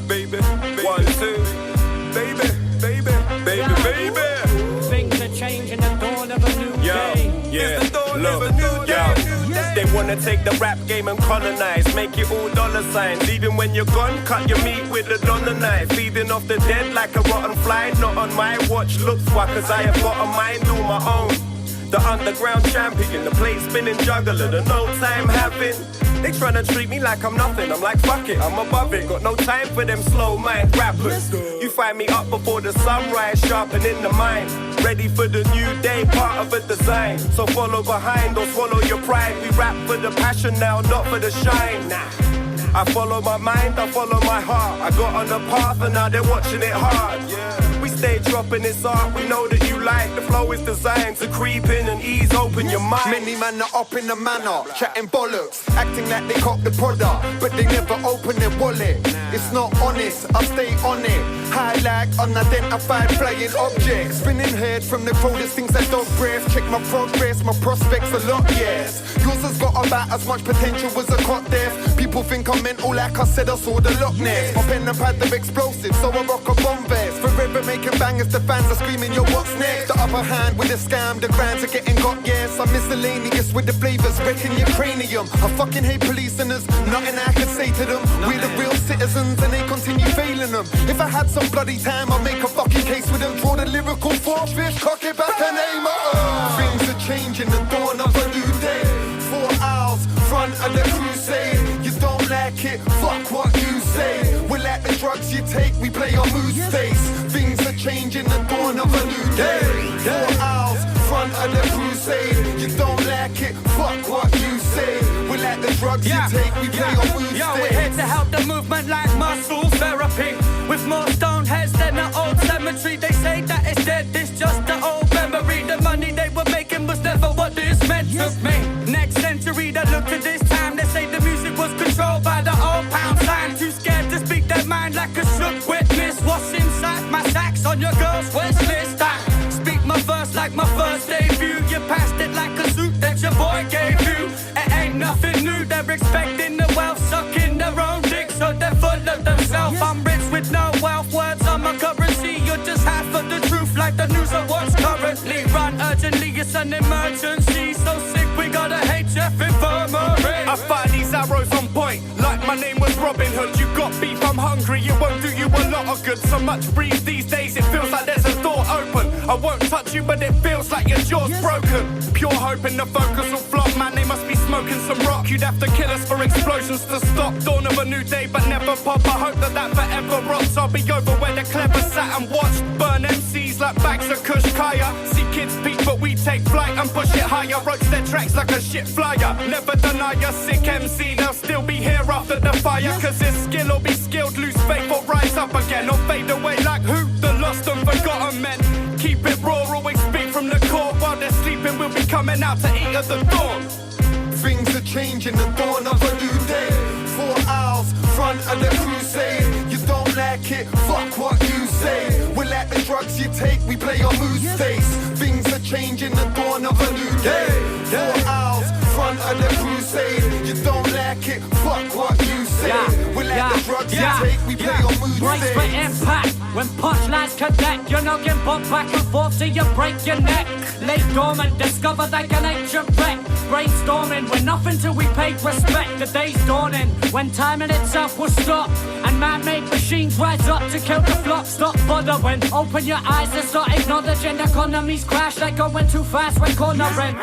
Baby, 1, 2, baby, things are changing, the dawn of a new day. Yeah, it's the dawn of a new day. They wanna take the rap game and colonize, make it all dollar signs. Even when you're gone, cut your meat with a dollar knife. Feeding off the dead like a rotten fly. Not on my watch, looks why, cause I have got a mind all my own. The underground champion, the plate spinning juggler, the no time having. They tryna treat me like I'm nothing, I'm like fuck it, I'm above it. Got no time for them slow mind rappers. You find me up before the sunrise, sharpening the mind. Ready for the new day, part of a design. So follow behind or swallow your pride. We rap for the passion now, not for the shine. Nah. I follow my mind, I follow my heart. I got on the path and now they're watching it hard. We stay dropping this art, we know that you like. The flow is designed to creep in and ease open your mind. Many man are up in the manner, chatting bollocks, acting like they cop the product, but they never open their wallet. It's not honest, I stay on it. High like unidentified flying objects. Spinning head from the coldest things I don't breath. Check my progress, my prospects a lot, yes. Yours has got about as much potential as a cot death. People think I'm mental like I said I saw the Loch Ness. My pen and pad of explosives, so I rock a bomb vest. Forever making bangers, the fans are screaming, yo, what's next? The upper hand with a scam, the grands are getting got, yes. I'm miscellaneous with the flavors, wrecking your cranium. I fucking hate police and there's nothing I can say to them. We're the real citizens and they continue failing them. If I had some bloody time, I'll make a fucking case with them. Draw the lyrical 4-5, cock it back and aim at Things are changing, the dawn of a new day. 4 hours, front of the crusade. You don't like it, fuck what you say. We're like the drugs you take, we play our mood states. Things are changing, the dawn of a new day. 4 hours, front of the crusade. You don't like it, fuck what you say. We're like the drugs you take, we play our mood states. We're here to help the movement like muscle therapy. With more stone heads than the old cemetery. They say that it's dead, it's just the old memory. The money they were making was never what this meant to me. Next century, they look to this time. They say the music was controlled by the old pound sign. Too scared to speak their mind like a shook witness. What's inside my sacks on your girl's wish list? I speak my verse like my first debut. You passed it like a suit that your boy gave you. It ain't nothing new, they're expecting the wealth, sucking their own dick, so they're full of themselves. I'm rich with no wealth, words on my currency. You're just half of the truth, like the news of what's currently run urgently. It's an emergency, so sick we got a HF infirmary. I fire these arrows on point, like my name was Robin Hood. You got beef, I'm hungry, it won't do you a lot of good. So much breeze these days, it feels like there's a door open. I won't touch you, but it feels like your jaw's broken. Pure hope in the focus will flop, man, they must be smoking some rock. You'd have to kill us for explosions to stop. Dawn of a new day, but never pop. I hope that forever rots. I'll be over where the clever sat and watched. Burn MCs like bags of Kush Kaya. See kids peek, but we take flight and push it higher. Roach their tracks like a shit flyer. Never deny a sick MC, they'll still be here after the fire. Cause it's skill or be skilled, lose faith or rise up again. Or fade away like who? The lost and forgotten men. Keep it raw, always speak from the core. While they're sleeping, we'll be coming out to eat at the dawn. Things are changing, the dawn of a new day. 4 hours, front of the crusade. You don't like it, fuck what you say. We're like the drugs you take, we play our mood states. Things are changing, the dawn of a new day. 4 hours, front of the crusade. You don't like it, fuck what you say. We're like the drugs you take, we play our mood Brace states. for impact, when punchlines connect. You're not getting bumped back and forth till you break your neck. Lay dormant, discover like an ancient wreck. Brainstorming, we're nothing till we pay respect. The day's dawning, when time in itself will stop. And man-made machines rise up to kill the flock. Stop bothering, open your eyes and start acknowledging. Economies crash like going too fast when cornering.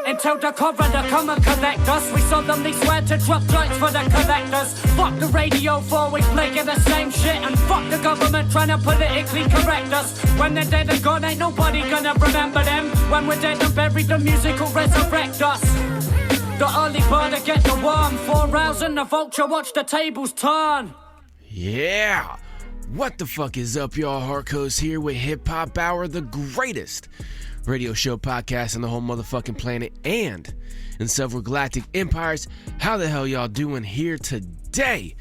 Until the coroner come and collect us. We solemnly swear to drop joints for the collectors. Fuck the radio for we playing the same shit. And fuck the government trying to politically correct us. When they're dead and gone, ain't nobody gonna remember them. When we're dead and buried, the music will resurrect us. The early bird to get the worm. 4 hours and the vulture watch the tables turn. Yeah! What the fuck is up, y'all? Harkos here with HipHop Hour, the greatest radio show podcast on the whole motherfucking planet and in several galactic empires. How the hell y'all doing here today?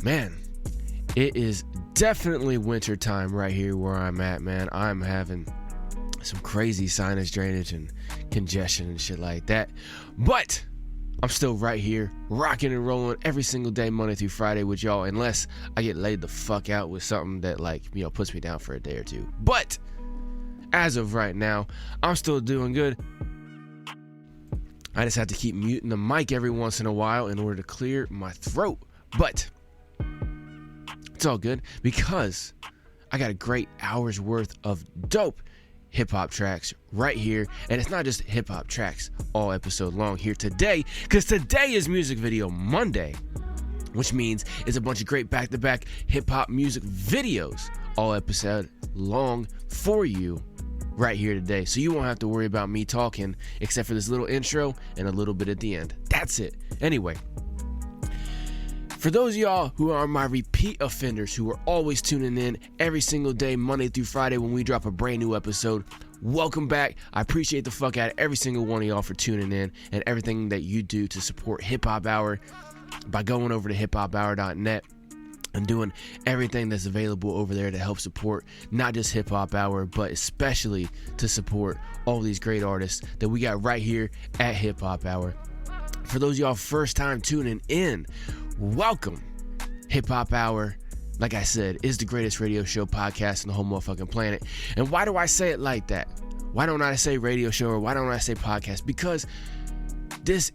Man, it is definitely winter time right here where I'm at, man. I'm having some crazy sinus drainage and congestion and shit like that. But I'm still right here, rocking and rolling every single day, Monday through Friday with y'all, unless I get laid the fuck out with something that, like, you know, puts me down for a day or two. But as of right now, I'm still doing good. I just have to keep muting the mic every once in a while in order to clear my throat. But it's all good because I got a great hour's worth of dope hip-hop tracks right here. And it's not just hip-hop tracks all episode long here today, because today is Music Video Monday, which means it's a bunch of great back-to-back hip-hop music videos all episode long for you right here today. So you won't have to worry about me talking except for this little intro and a little bit at the end. That's it. Anyway, for those of y'all who are my repeat offenders who are always tuning in every single day, Monday through Friday, when we drop a brand new episode, welcome back. I appreciate the fuck out of every single one of y'all for tuning in and everything that you do to support Hip Hop Hour by going over to hiphophour.net and doing everything that's available over there to help support not just Hip Hop Hour, but especially to support all these great artists that we got right here at Hip Hop Hour. For those of y'all first time tuning in, welcome. Hip Hop Hour, like I said, is the greatest radio show podcast on the whole motherfucking planet. And why do I say it like that? Why don't I say radio show or why don't I say podcast? Because this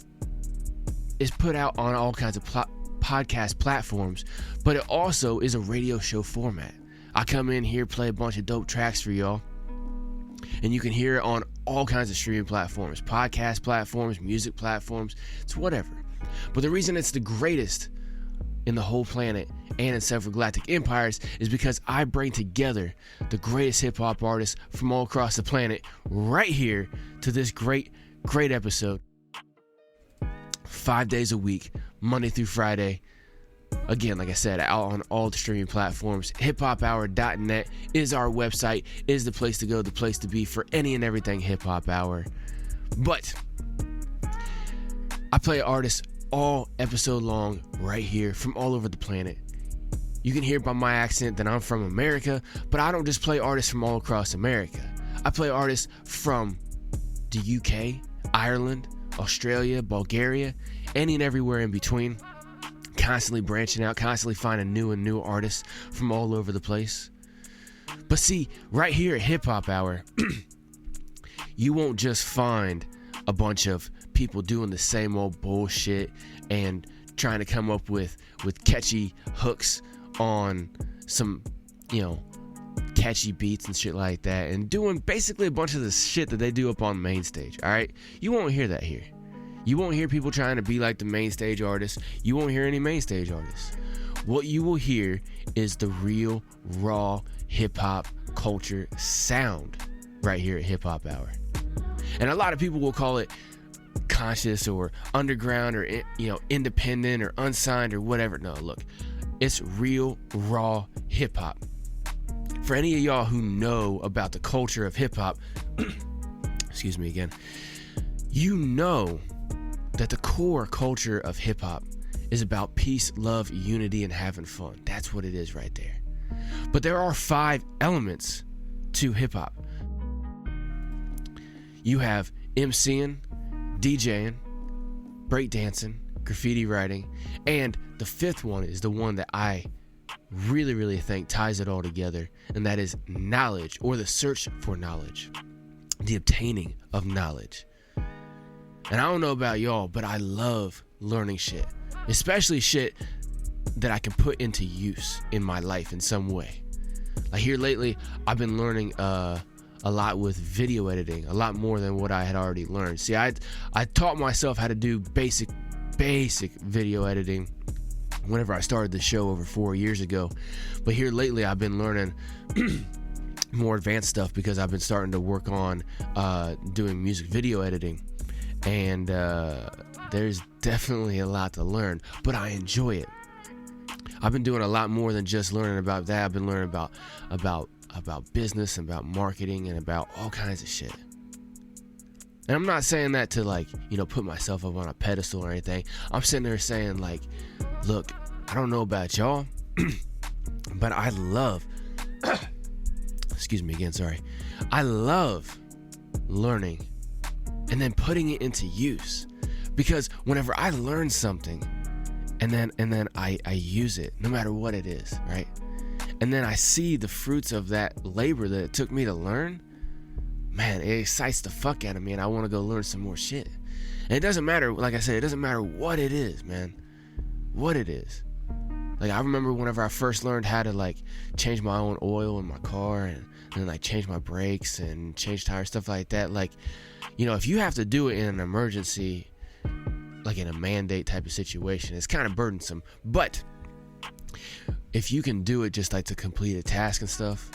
is put out on all kinds of podcast platforms, but it also is a radio show format. I come in here, play a bunch of dope tracks for y'all, and you can hear it on all kinds of streaming platforms, podcast platforms, music platforms, it's whatever. But the reason it's the greatest in the whole planet and in several galactic empires is because I bring together the greatest hip-hop artists from all across the planet right here to this great episode. 5 days a week, Monday through Friday. Again, like I said, out on all the streaming platforms. HipHopHour.net is our website, is the place to go, the place to be for any and everything Hip Hop Hour. But I play artists all episode long right here from all over the planet. You can hear by my accent that I'm from America, but I don't just play artists from all across America. I play artists from the UK, Ireland, Australia, Bulgaria, any and everywhere in between. Constantly branching out, constantly finding new and new artists from all over the place. But see, right here at Hip Hop Hour, you won't just find a bunch of people doing the same old bullshit and trying to come up with catchy hooks on some, you know, catchy beats and shit like that, and doing basically a bunch of the shit that they do up on the main stage. All right, you won't hear that here. You won't hear people trying to be like the main stage artists. You won't hear any main stage artists. What you will hear is the real, raw hip-hop culture sound right here at Hip Hop Hour. And a lot of people will call it conscious or underground or, you know, independent or unsigned or whatever. No, look, it's real, raw hip-hop. For any of y'all who know about the culture of hip-hop, excuse me again, you know that the core culture of hip-hop is about peace, love, unity, and having fun. That's what it is right there. But there are 5 elements to hip-hop. You have MCing, DJing, breakdancing, graffiti writing, and the 5th one is the one that I really think ties it all together, and that is knowledge, or the search for knowledge, the obtaining of knowledge. And I don't know about y'all, but I love learning shit, especially shit that I can put into use in my life in some way. Like here lately, I've been learning a lot with video editing, a lot more than what I had already learned. See, I taught myself how to do basic video editing whenever I started the show over 4 years ago. But here lately, I've been learning more advanced stuff because I've been starting to work on doing music video editing. And there's definitely a lot to learn, but I enjoy it. I've been doing a lot more than just learning about that. I've been learning about business and about marketing and about all kinds of shit. And I'm not saying that to, like, you know, put myself up on a pedestal or anything. I'm sitting there saying, like, look, I don't know about y'all, but I love excuse me again, sorry. I love learning and then putting it into use, because whenever I learn something and then I use it, no matter what it is, right? And then I see the fruits of that labor that it took me to learn, man, it excites the fuck out of me, and I want to go learn some more shit. And it doesn't matter, like I said, it doesn't matter what it is, man. What it is. Like, I remember whenever I first learned how to, like, change my own oil in my car and then, like, change my brakes and change tires, stuff like that. Like, you know, if you have to do it in an emergency, like in a mandate type of situation, it's kind of burdensome. But if you can do it just, like, to complete a task and stuff,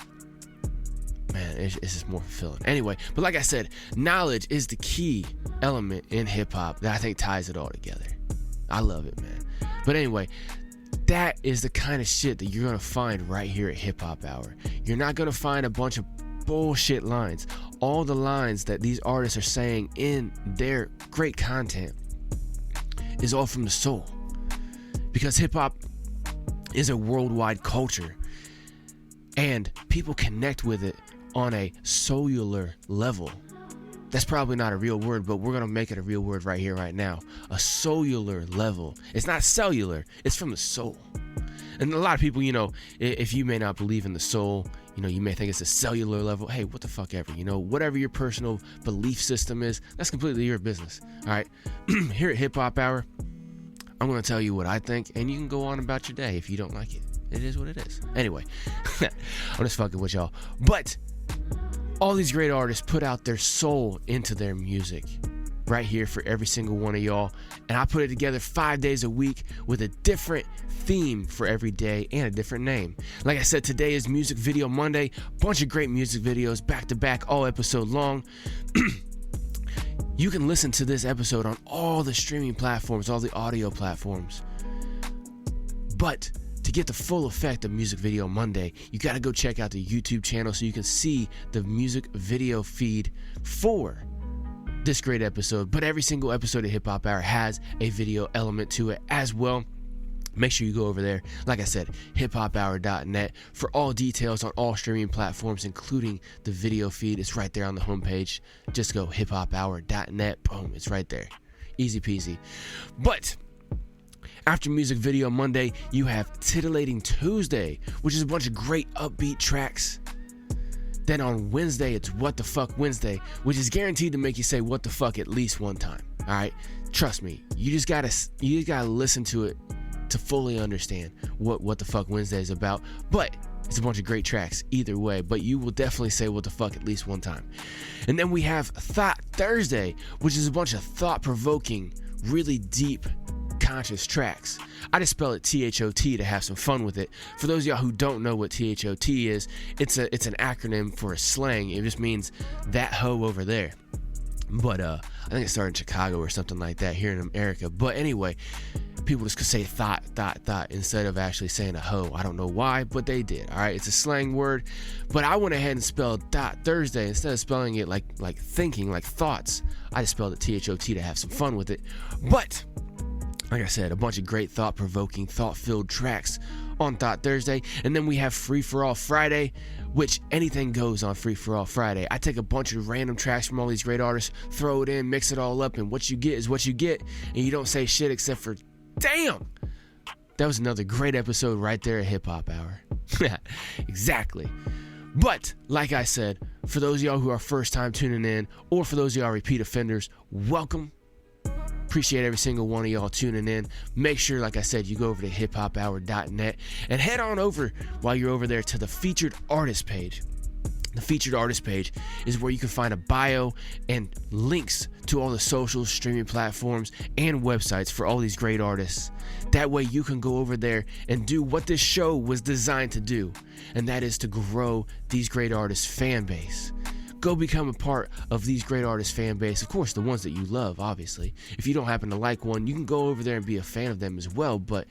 man, it's just more fulfilling. Anyway, but like I said, knowledge is the key element in hip-hop that I think ties it all together. I love it, man. But anyway, that is the kind of shit that you're going to find right here at HipHop Hour. You're not going to find a bunch of bullshit lines. All the lines that these artists are saying in their great content is all from the soul. Because hip-hop is a worldwide culture, and people connect with it on a cellular level. That's probably not a real word, but we're going to make it a real word right here, right now. A cellular level. It's not cellular. It's from the soul. And a lot of people, you know, if you may not believe in the soul, you know, you may think it's a cellular level. Hey, what the fuck ever, you know, whatever your personal belief system is, that's completely your business. All right. Here at Hip Hop Hour, I'm going to tell you what I think, and you can go on about your day if you don't like it. It is what it is. Anyway, I'm just fucking with y'all. But all these great artists put out their soul into their music right here for every single one of y'all. And I put it together 5 days a week with a different theme for every day and a different name. Like I said, today is Music Video Monday. Bunch of great music videos back to back, all episode long. You can listen to this episode on all the streaming platforms, all the audio platforms. But to get the full effect of Music Video Monday, you got to go check out the YouTube channel so you can see the music video feed for this great episode. But every single episode of Hip Hop Hour has a video element to it as well. Make sure you go over there, like I said, hiphophour.net for all details on all streaming platforms, including the video feed. It's right there on the homepage. Just go hiphophour.net. Boom, it's right there. Easy peasy. But after Music Video Monday, you have Titillating Tuesday, which is a bunch of great upbeat tracks. Then on Wednesday, it's What the Fuck Wednesday, which is guaranteed to make you say what the fuck at least one time. All right, trust me, you just gotta listen to it to fully understand what the fuck Wednesday is about. But it's a bunch of great tracks either way, but you will definitely say what the fuck at least one time. And then we have Thought Thursday, which is a bunch of thought-provoking, really deep, conscious tracks. I just spell it THOT to have some fun with it. For those of y'all who don't know what THOT is, it's an acronym for a slang. It just means that hoe over there. But I think it started in Chicago or something like that here in America. But anyway, people just could say thought instead of actually saying a hoe. I don't know why, but they did. All right, it's a slang word. But I went ahead and spelled Thought Thursday instead of spelling it like thinking, like thoughts. I just spelled it THOT to have some fun with it. But like I said, a bunch of great thought-provoking, thought-filled tracks on Thought Thursday. And then we have Free For All Friday, which anything goes on Free For All Friday. I take a bunch of random tracks from all these great artists, throw it in, mix it all up, and what you get is what you get. And you don't say shit except for, damn! That was another great episode right there at Hip Hop Hour. Exactly. But, like I said, for those of y'all who are first time tuning in, or for those of y'all repeat offenders, welcome. Appreciate every single one of y'all tuning in. Make sure, like I said, you go over to hiphophour.net and head on over while you're over there to the featured artist page. The featured artist page is where you can find a bio and links to all the social streaming platforms and websites for all these great artists. That way you can go over there and do what this show was designed to do, and that is to grow these great artists' fan base. Go become a part of these great artists' fan base. Of course, the ones that you love, obviously. If you don't happen to like one, you can go over there and be a fan of them as well, but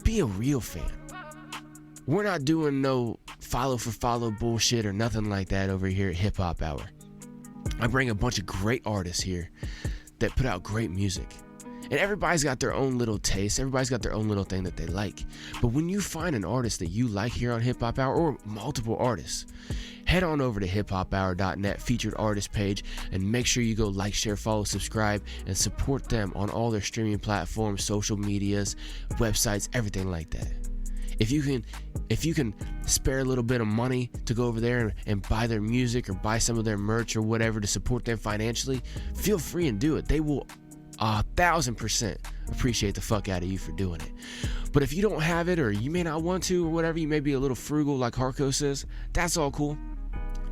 be a real fan. We're not doing no follow for follow bullshit or nothing like that over here at Hip Hop Hour. I bring a bunch of great artists here that put out great music. And everybody's got their own little taste. Everybody's got their own little thing that they like. But when you find an artist that you like here on HipHop Hour, or multiple artists, head on over to hiphophour.net featured artist page and make sure you go like, share, follow, subscribe, and support them on all their streaming platforms, social medias, websites, everything like that. If you can spare a little bit of money to go over there and buy their music or buy some of their merch or whatever to support them financially, feel free and do it. They will 1,000% appreciate the fuck out of you for doing it. But if you don't have it, or you may not want to, or whatever, you may be a little frugal like Harkos is, that's all cool.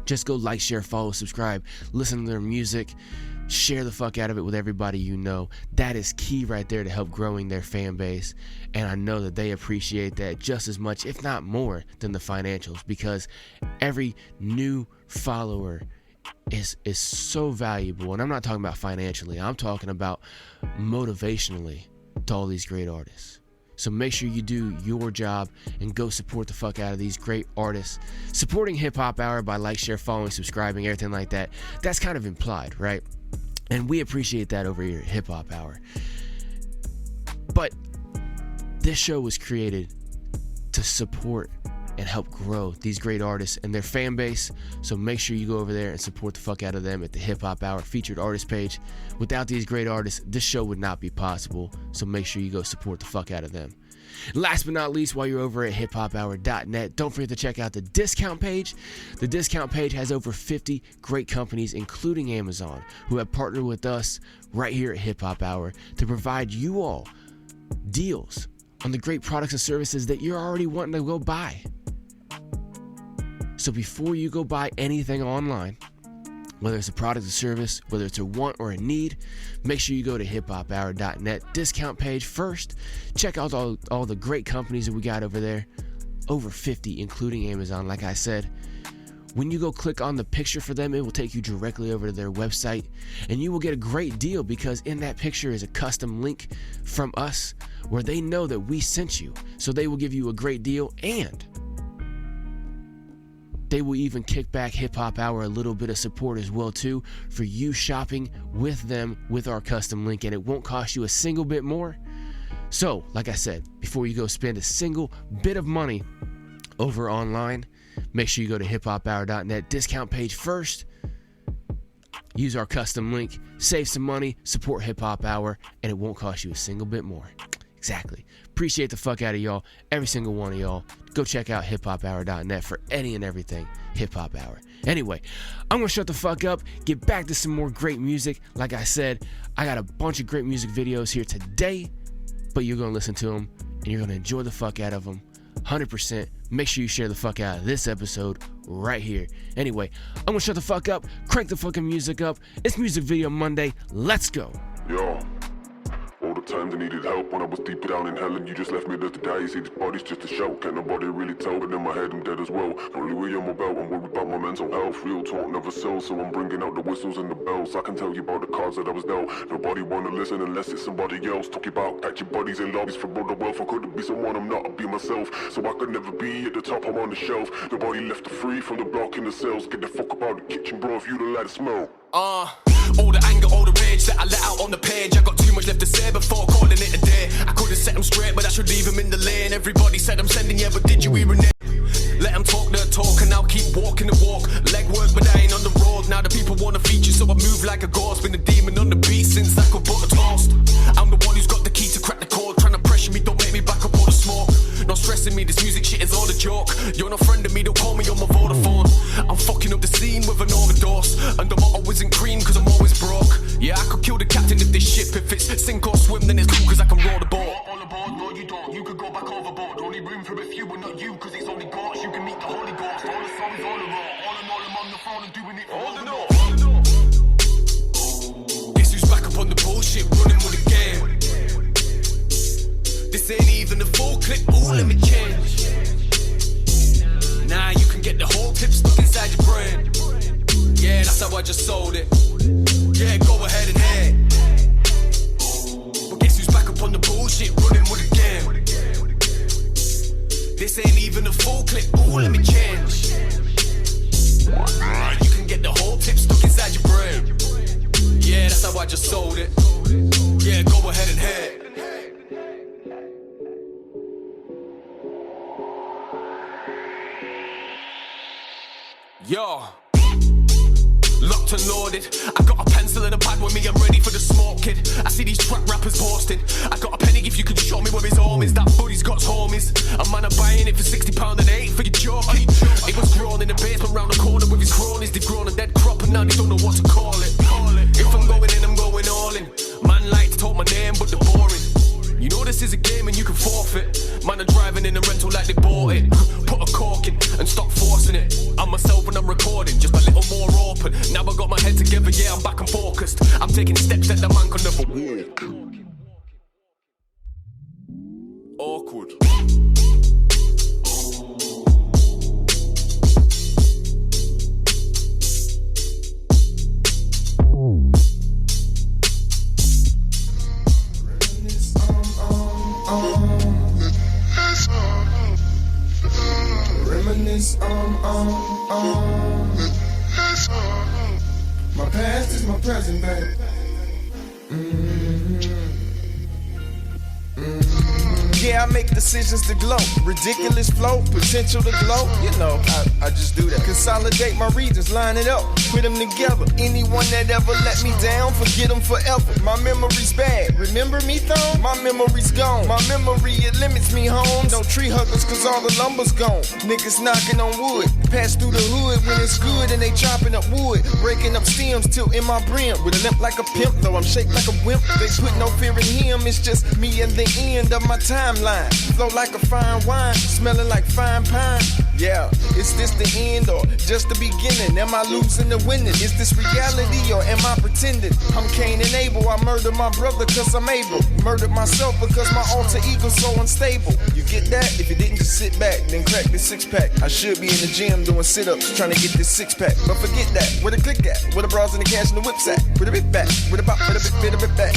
Just go like, share, follow, subscribe, listen to their music, share the fuck out of it with everybody you know. That is key right there to help growing their fan base. And I know that they appreciate that just as much, if not more, than the financials, because every new follower is so valuable. And I'm not talking about financially, I'm talking about motivationally to all these great artists. So make sure you do your job and go support the fuck out of these great artists. Supporting HipHop Hour by like, share, following, subscribing, everything like that, that's kind of implied, right? And we appreciate that over here at HipHop Hour. But this show was created to support and help grow these great artists and their fan base. So make sure you go over there and support the fuck out of them at the HipHop Hour featured artist page. Without these great artists, this show would not be possible. So make sure you go support the fuck out of them. Last but not least, while you're over at hiphophour.net, don't forget to check out the discount page. The discount page has over 50 great companies, including Amazon, who have partnered with us right here at HipHop Hour to provide you all deals on the great products and services that you're already wanting to go buy. So before you go buy anything online, whether it's a product or service, whether it's a want or a need, make sure you go to hiphophour.net discount page first. Check out all the great companies that we got over there. Over 50, including Amazon, like I said. When you go click on the picture for them, it will take you directly over to their website, and you will get a great deal because in that picture is a custom link from us where they know that we sent you. So they will give you a great deal, and they will even kick back HipHop Hour a little bit of support as well too for you shopping with them with our custom link, and it won't cost you a single bit more. So, like I said, before you go spend a single bit of money over online, make sure you go to hiphophour.net discount page first. Use our custom link, save some money, support HipHop Hour, and it won't cost you a single bit more. Exactly. Appreciate the fuck out of y'all, every single one of y'all. Go check out hiphophour.net for any and everything HipHop Hour. Anyway, I'm going to shut the fuck up, get back to some more great music. Like I said, I got a bunch of great music videos here today, but you're going to listen to them, and you're going to enjoy the fuck out of them. 100%. Make sure you share the fuck out of this episode right here. Anyway, I'm going to shut the fuck up, crank the fucking music up. It's Music Video Monday. Let's go. Yo. All the times I needed help when I was deep down in hell and you just left me there to die. You see, this body's just a show, can't nobody really tell, but in my head I'm dead as well. Only way I'm about, I'm worried about my mental health. Real talk never sells, so I'm bringing out the whistles and the bells. I can tell you about the cards that I was dealt. Nobody wanna listen unless it's somebody else. Talk about catching buddies in lobbies for all the wealth. I couldn't be someone I'm not, I'll be myself. So I could never be at the top, I'm on the shelf. Nobody left the free from the block in the cells. Get the fuck up out the kitchen, bro, if you don't let it smell. All the anger, all the rage that I let out on the page. I got too much left to say before calling it a day. I could've set them straight, but I should leave them in the lane. Everybody said I'm sending, yeah, but did you hear a name? Let them talk their talk and I'll keep walking the walk. Leg work, but I ain't on the road. Now the people wanna feature, so I move like a ghost. Been a demon on the beat since I could put a toast. I'm the one who's got the key to crack the code. Trying to pressure me, don't make me back up all the smoke. Not stressing me, this music shit is all a joke. You're no friend of me, don't call me on my Vodafone. I'm fucking up the scene with an overdose. And the motto isn't green, cause I'm always broke. Yeah, I could kill the captain of this ship. If it's sink or swim, then it's cool, cause I can roll the boat. All aboard, no you don't, you could go back overboard. Only room for a few, but not you, cause it's only gods. You can meet the Holy Ghost. All the songs, all the raw. All in all, I'm on the phone and doing it for all the north. Guess who's back up on the bullshit, running with the game. This ain't even a full clip, ooh, let me change. Nah, you can get the whole clip stuck inside your brain. Yeah, that's how I just sold it. Yeah, go ahead and head. But guess who's back up on the bullshit, running with the game. This ain't even a full clip, ooh, let me change. You can get the whole tip stuck inside your brain. Yeah, that's how I just sold it. Yeah, go ahead and head. Yo. Locked and loaded. I got a pencil and a pad with me, I'm ready for the smoke, kid. I see these trap rappers posting. I got a penny if you can show me where his home is. That buddy's got homies. A man are buying it for £60 an eight for your jockey. It was grown in the basement round the corner with his cronies. They've grown a dead crop and now they don't know what to call it. If I'm going in, I'm going all in. Man like to talk my name, but they're boring. You know this is a game and you can forfeit. Man are driving in a rental like they bought it. Put a cork in and stop forcing it. I'm myself when I'm recording, just a little more open. Now I got my head together, yeah, I'm back and focused. I'm taking steps that the man can never walk. Awkward. Reminisce my past is my present, baby. Yeah, I make decisions to glow. Ridiculous flow, potential to glow. You know, I just do that. Consolidate my regions, line it up, put them together. Anyone that ever let me down, forget them forever. My memory's bad. Remember me, Thon? My memory's gone. My memory, it limits me home. No tree huggers, cause all the lumber's gone. Niggas knocking on wood. Pass through the hood when it's good and they chopping up wood. Breaking up stems, tilting my brim. With a limp like a pimp, though I'm shaped like a wimp. They put no fear in him, it's just me and the end of my timeline. Flow like a fine wine, smelling like fine pine. Yeah, is this the end or just the beginning? Am I losing or winning? Is this reality or am I pretending? I'm Cain and Abel, I murdered my brother cause I'm able. Murdered myself because my alter ego's so unstable. You get that? If you didn't, just sit back, then crack this six pack. I should be in the gym doing sit-ups, trying to get this six pack. But forget that, where the click at? Where the bras and the cash and the whips at? Where the bit back? Where the bop, where the bit back?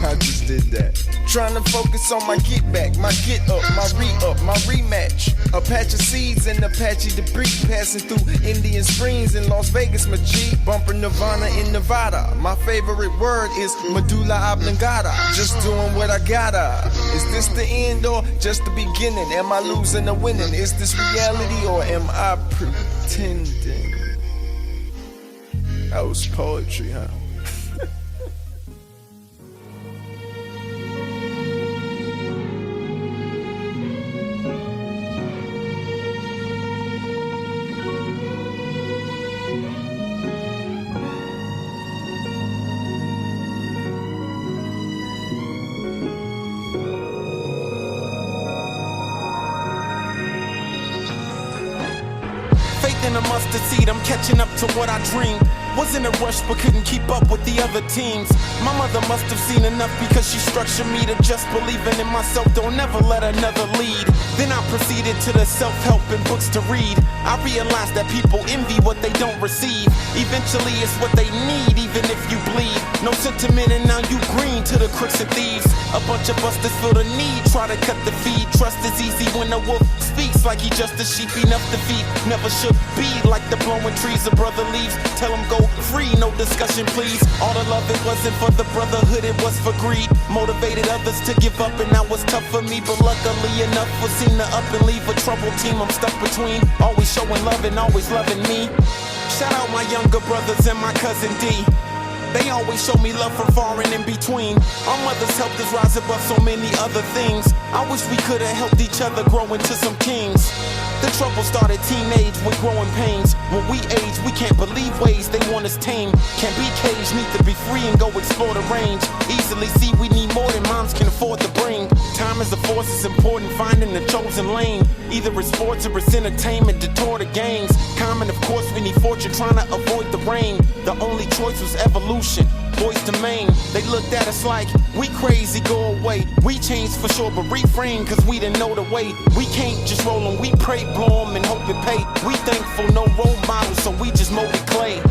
I just did that. Trying to focus on my get back, my get up, my re-up, my rematch. A patch of seeds and Apache debris passing through Indian Springs in Las Vegas, my G. Bumping Nirvana in Nevada. My favorite word is medulla oblongata. Just doing what I gotta. Is this the end or just the beginning? Am I losing or winning? Is this reality or am I pretending? That was poetry, huh? In a mustard seed, I'm catching up to what I dreamed. Was in a rush but couldn't keep up with the other teams. My mother must have seen enough because she structured me to just believing in myself. Don't ever let another lead. Then I proceeded to the self-help and books to read. I realized that people envy what they don't receive. Eventually it's what they need even if you bleed. No sentiment and now you green to the crooks and thieves. A bunch of us that feel the need, try to cut the feed. Trust is easy when the wolf speaks like he just a sheep enough to feed. Never should be like the blowing trees a brother leaves. Tell him go free, no discussion please. All the love it wasn't for the brotherhood, it was for greed. Motivated others to give up and now it's tough for me. But luckily enough was seen to up and leave a troubled team I'm stuck between. Always showing love and always loving me. Shout out my younger brothers and my cousin D. They always show me love from far and in between. Our mothers helped us rise above so many other things. I wish we could have helped each other grow into some kings. The trouble started teenage with growing pains. When we age, we can't believe ways they want us tame. Can't be caged, need to be free and go explore the range. Easily see we need more than moms can afford to bring. Time is a force, it's important finding the chosen lane. Either it's sports or it's entertainment, detour the games. Common, of course, we need fortune trying to avoid the rain. The only choice was evolution. Boys to main, they looked at us like we crazy, go away. We changed for sure, but reframe cause we didn't know the way. We can't just roll them, we pray, blow them and hope it pay. We thankful, no role models, so we just mold it clay.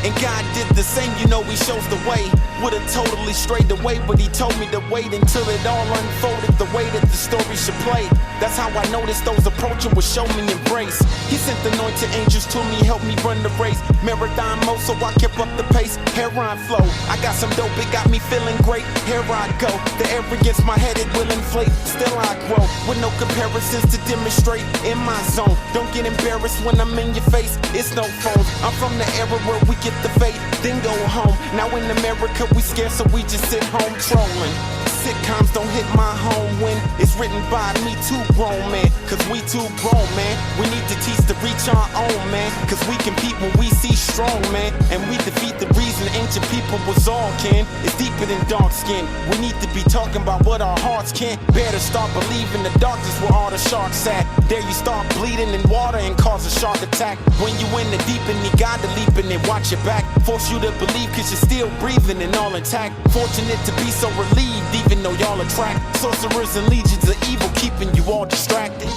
And God did the same, you know he shows the way. Would've totally strayed away, but he told me to wait until it all unfolded the way that the story should play. That's how I noticed those approaching would show me embrace. He sent anointed angels to me, helped me run the race. Marathon mode, so I kept up the pace. Heroin flow, I got some dope, it got me feeling great. Here I go, the arrogance my head it will inflate. Still I grow, with no comparisons to demonstrate. In my zone, don't get embarrassed when I'm in your face. It's no phone, I'm from the era where we get the faith, then go home. Now in America we scared, so we just sit home trolling. Sitcoms don't hit my home when it's written by me too grown, man. Cause we too grown, man. We need to teach to reach our own, man. Cause we compete when we see strong, man. And we defeat the reason ancient people was all kin. It's deeper than dark skin. We need to be talking about what our hearts can't bear, to start believing the darkness where all the sharks at. There you start bleeding in water and cause a shark attack. When you in the deep and you gotta leap in and watch your back. Force you to believe cause you're still breathing and all intact. Fortunate to be so relieved even though y'all attract sorcerers and legions of evil, keeping you all distracted.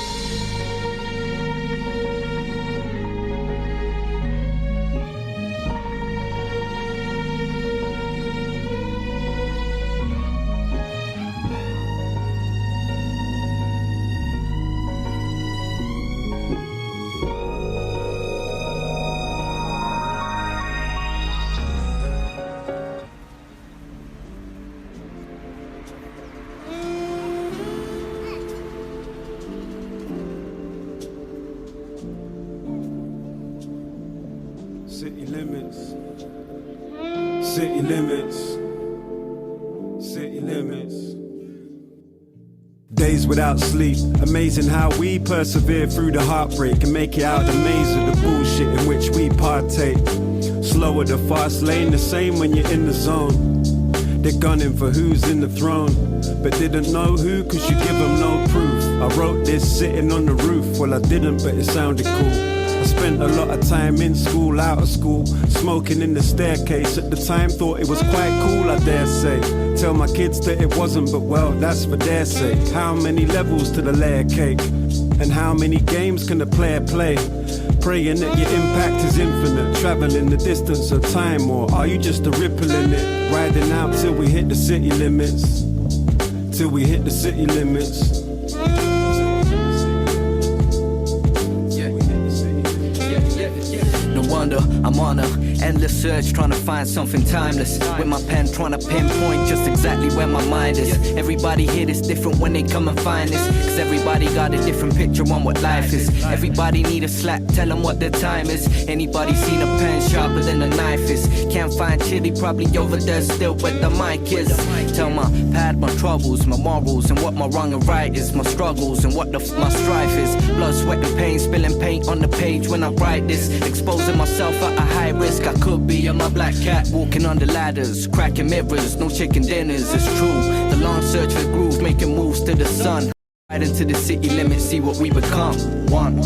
City limits. City limits. City limits. Days without sleep. Amazing how we persevere through the heartbreak and make it out the maze of the bullshit in which we partake. Slower the fast lane, the same when you're in the zone. They're gunning for who's in the throne, but didn't know who cause you give them no proof. I wrote this sitting on the roof. Well, I didn't, but it sounded cool. I spent a lot of time in school, out of school, smoking in the staircase. At the time thought it was quite cool, I dare say. Tell my kids that it wasn't, but well, that's for their sake. How many levels to the layer cake? And how many games can the player play? Praying that your impact is infinite, traveling the distance of time, or are you just a ripple in it? Riding out till we hit the city limits. Till we hit the city limits. Wonder, I'm on a endless search, trying to find something timeless. With my pen, trying to pinpoint just exactly where my mind is. Everybody here is different when they come and find this, cause everybody got a different picture on what life is. Everybody need a slap, tell them what their time is. Anybody seen a pen sharper than a knife is? Can't find chili, probably over there still where the mic is. Tell my pad my troubles, my morals, and what my wrong and right is. My struggles and what my strife is. Blood, sweat and pain, spilling paint on the page when I write this. Exposing myself at a high risk, I could be a my black cat walking on the ladders, cracking mirrors, no chicken dinners, it's true. The long search for groove, making moves to the sun. Right into the city limits, see what we become. One.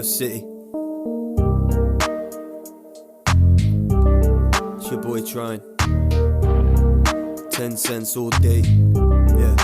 City. It's your boy Trine. Tensence all day. Yeah.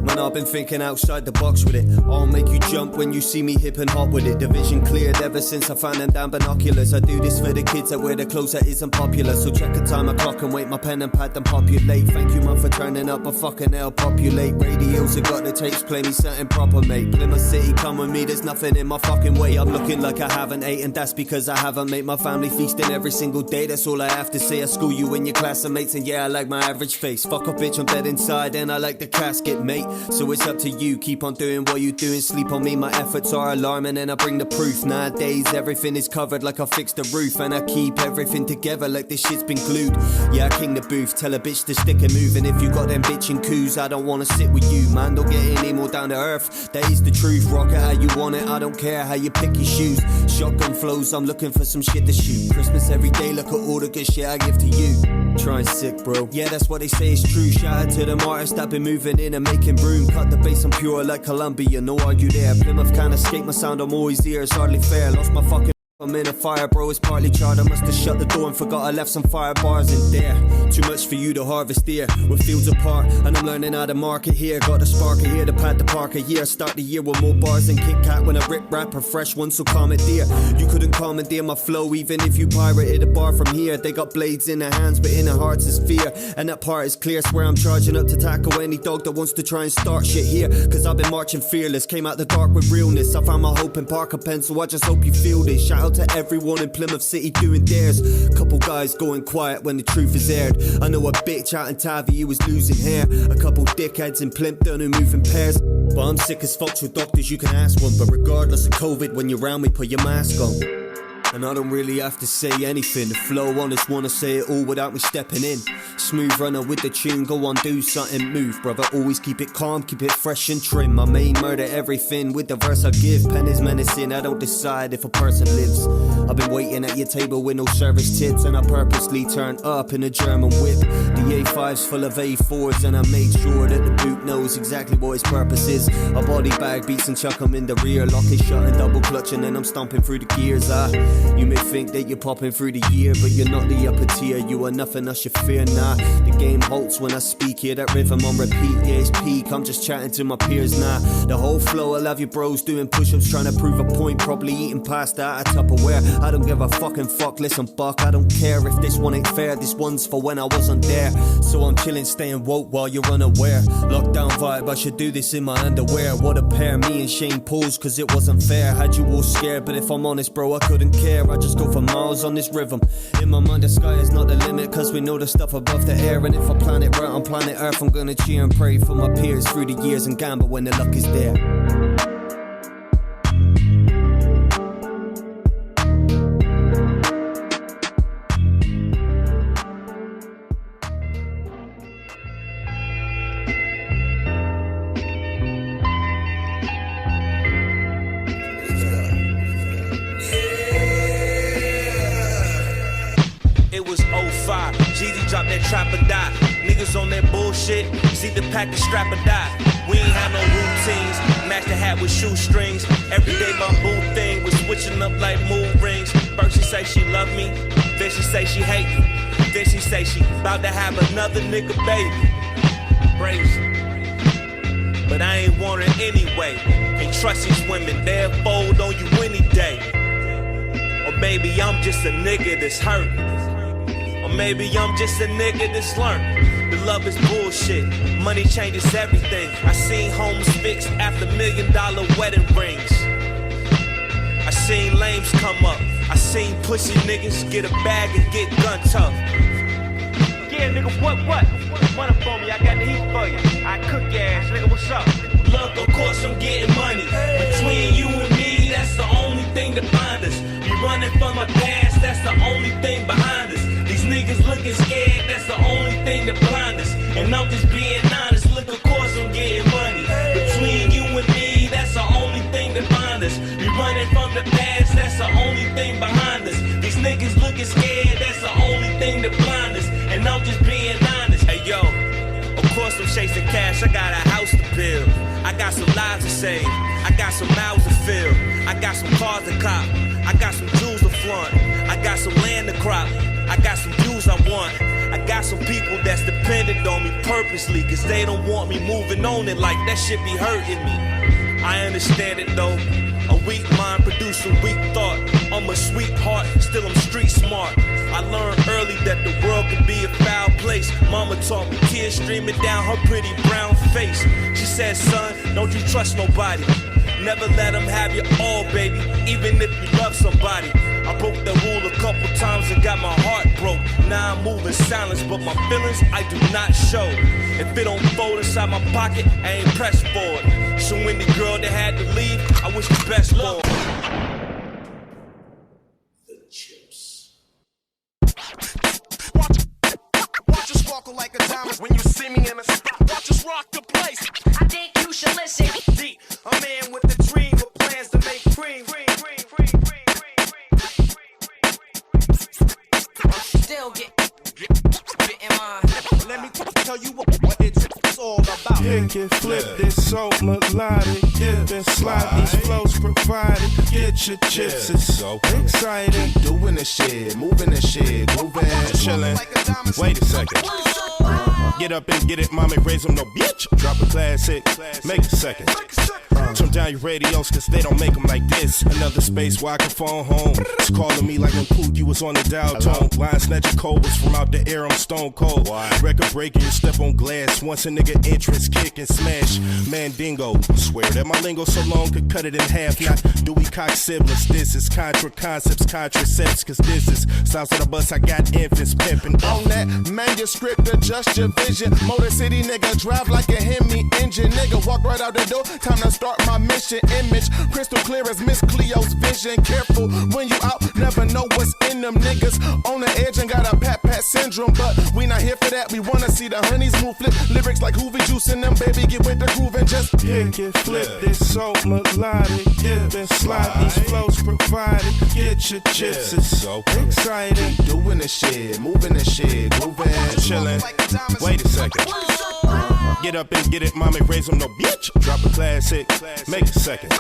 Man, I've been thinking outside the box with it. I'll make you jump when you see me hip and hop with it. The vision cleared ever since I found them damn binoculars. I do this for the kids that wear the clothes that isn't popular. So check the time clock and wait my pen and pad and populate. Thank you man for turning up, but fucking hell populate. Radios have got the tapes, play me something proper mate. Plymouth City, come with me, there's nothing in my fucking way. I'm looking like I haven't ate and that's because I haven't made my family feasting every single day. That's all I have to say. I school you and your classmates and yeah, I like my average face. Fuck a bitch, I'm dead inside and I like the casket mate. So it's up to you, keep on doing what you do and sleep on me. My efforts are alarming and I bring the proof. Nowadays everything is covered like I fixed the roof, and I keep everything together like this shit's been glued. Yeah, I king the booth, tell a bitch to stick and move. And if you got them bitchin' coos, I don't wanna sit with you, man. Don't get any more down to earth, that is the truth. Rock it how you want it, I don't care how you pick your shoes. Shotgun flows, I'm looking for some shit to shoot. Christmas every day, look at all the good shit I give to you. Trying sick, bro. Yeah, that's what they say is true. Shout out to them artists that been moving in and making broom. Cut the bass, I'm pure like Columbia, no argue there. Plymouth can't escape my sound, I'm always here, it's hardly fair. Lost my fucking I'm in a fire, bro, it's partly charred. I must have shut the door and forgot I left some fire bars in there. Too much for you to harvest here. We're fields apart, and I'm learning how to market here. Got the sparker here to pad the park a year. Start the year with more bars than Kit Kat when I rip rap a fresh one, so commandeer. You couldn't commandeer my flow even if you pirated a bar from here. They got blades in their hands, but in their hearts is fear. And that part is clear, swear I'm charging up to tackle any dog that wants to try and start shit here. Cause I've been marching fearless, came out the dark with realness. I found my hope in Parker Pen, so I just hope you feel this. Shout out to everyone in Plymouth City doing theirs. Couple guys going quiet when the truth is aired. I know a bitch out in Tavi who was losing hair. A couple dickheads in Plimpton who move in pairs. But I'm sick as fuck with doctors, you can ask one. But regardless of COVID, when you're around me, put your mask on. And I don't really have to say anything. The flow on this wanna say it all without me stepping in. Smooth runner with the tune, go on, do something, move, brother. Always keep it calm, keep it fresh and trim. I may murder everything with the verse I give. Pen is menacing, I don't decide if a person lives. I've been waiting at your table with no service tips, and I purposely turned up in a German whip. The A5's full of A4s, and I made sure that the boot knows exactly what its purpose is. A body bag beats and chuck 'em in the rear. Lock it shut and double clutch, and then I'm stomping through the gears. You may think that you're popping through the year, but you're not the upper tier. You are nothing I should fear, nah. The game halts when I speak here. That rhythm on repeat, yeah, it's peak. I'm just chatting to my peers, nah. The whole flow, I'll have your bros doing push-ups, trying to prove a point. Probably eating pasta out of Tupperware. I don't give a fucking fuck, listen, buck. I don't care if this one ain't fair. This one's for when I wasn't there. So I'm chilling, staying woke while you're unaware. Lockdown vibe, I should do this in my underwear. What a pair, me and Shane paused, cause it wasn't fair. Had you all scared, but if I'm honest, bro, I couldn't care. I just go for miles on this rhythm. In my mind, the sky is not the limit, cause we know the stuff above the air. And if I plan it right on planet Earth, I'm gonna cheer and pray for my peers through the years and gamble when the luck is there. Drop that trap or die. Niggas on that bullshit, see the pack and strap or die. We ain't have no routines, match the hat with shoestrings. Everyday bamboo thing, we're switching up like mood rings. First she say she love me, then she say she hate me. Then she say she about to have another nigga baby. Crazy, but I ain't want her anyway. Ain't trust these women, they'll fold on you any day. Or maybe I'm just a nigga that's hurt. Maybe I'm just a nigga that's learned. The love is bullshit. Money changes everything. I seen homes fixed after $1 million wedding rings. I seen lames come up. I seen pussy niggas get a bag and get gun tough. Yeah, nigga, what? Run up on me, I got the heat for you. I cook your ass, nigga, what's up? Look, of course I'm getting money. Between you and me, that's the only thing that binds us. We running from the past, that's the only thing behind us. These niggas looking scared, that's the only thing that blind us. And I'm just being honest, look, of course I'm getting money. Between you and me, that's the only thing that binds us. We running from the past, that's the only thing behind us. These niggas looking scared, that's the only thing that blind us. And I'm just being honest. Hey yo, of course I'm chasing cash, I got a house to build. I got some lives to save, I got some mouths to fill. I got some cars to cop, I got some jewels to flaunt. I got some land to crop, I got some views I want. I got some people that's dependent on me purposely, cause they don't want me moving on it like that shit be hurting me. I understand it though. A weak mind producing weak thought. I'm a sweetheart, still I'm street smart. I learned early that the world can be a foul place. Mama taught me, tears streaming down her pretty brown face. She said, son, don't you trust nobody. Never let them have your all, baby, even if you love somebody. I broke the rule a couple times and got my heart broke. Now I'm moving silence, but my feelings I do not show. If it don't fold inside my pocket, I ain't pressed for it. So any girl that had to leave, I wish the best for her. The chips. Watch us sparkle like a diamond when you see me in a spot. Watch us rock the place. I think you should listen. D, a man with a dream with plans to make cream. Still getting mine. Let me tell you what it's all about. Pick and flip this so melodic. Dip and slide these flows provided. Get your chips, it's so exciting. Doing the shit, moving the shit, grooving, chillin'. Wait a second. Get up and get it, mommy, raise them no bitch. Drop a classic, make a second. Turn down your radios, cause they don't make them like this. Another space where I can phone home. It's calling me like when Poot, you was on the dial tone. Line snatching cobras from out the air, I'm stone cold. Record breaking, you step on glass. Once a nigga entrance, kick and smash. Mandingo, swear that my lingo so long could cut it in half. Not Dewey Cox siblings, this is contra concepts, contracepts. Cause this is South of the bus, I got infants pimping. On that manuscript, adjust your vision. Motor City nigga, drive like a Hemi engine. Nigga, walk right out the door, time to start my mission. Image crystal clear as Miss Cleo's vision. Careful when you out, never know what's in them niggas. On the edge and got a pat syndrome, but we not here for that. We wanna see the honeys move, flip lyrics like Hoovy juice in them, baby. Get with the groove and just pick and flip this so melodic. Dip and slide these flows provided. Get your chips, it's so exciting. Doing the shit, moving the shit, grooving, chillin'. Wait a second. Get up and get it, mommy, raise them no bitch. Drop a classic, make a second.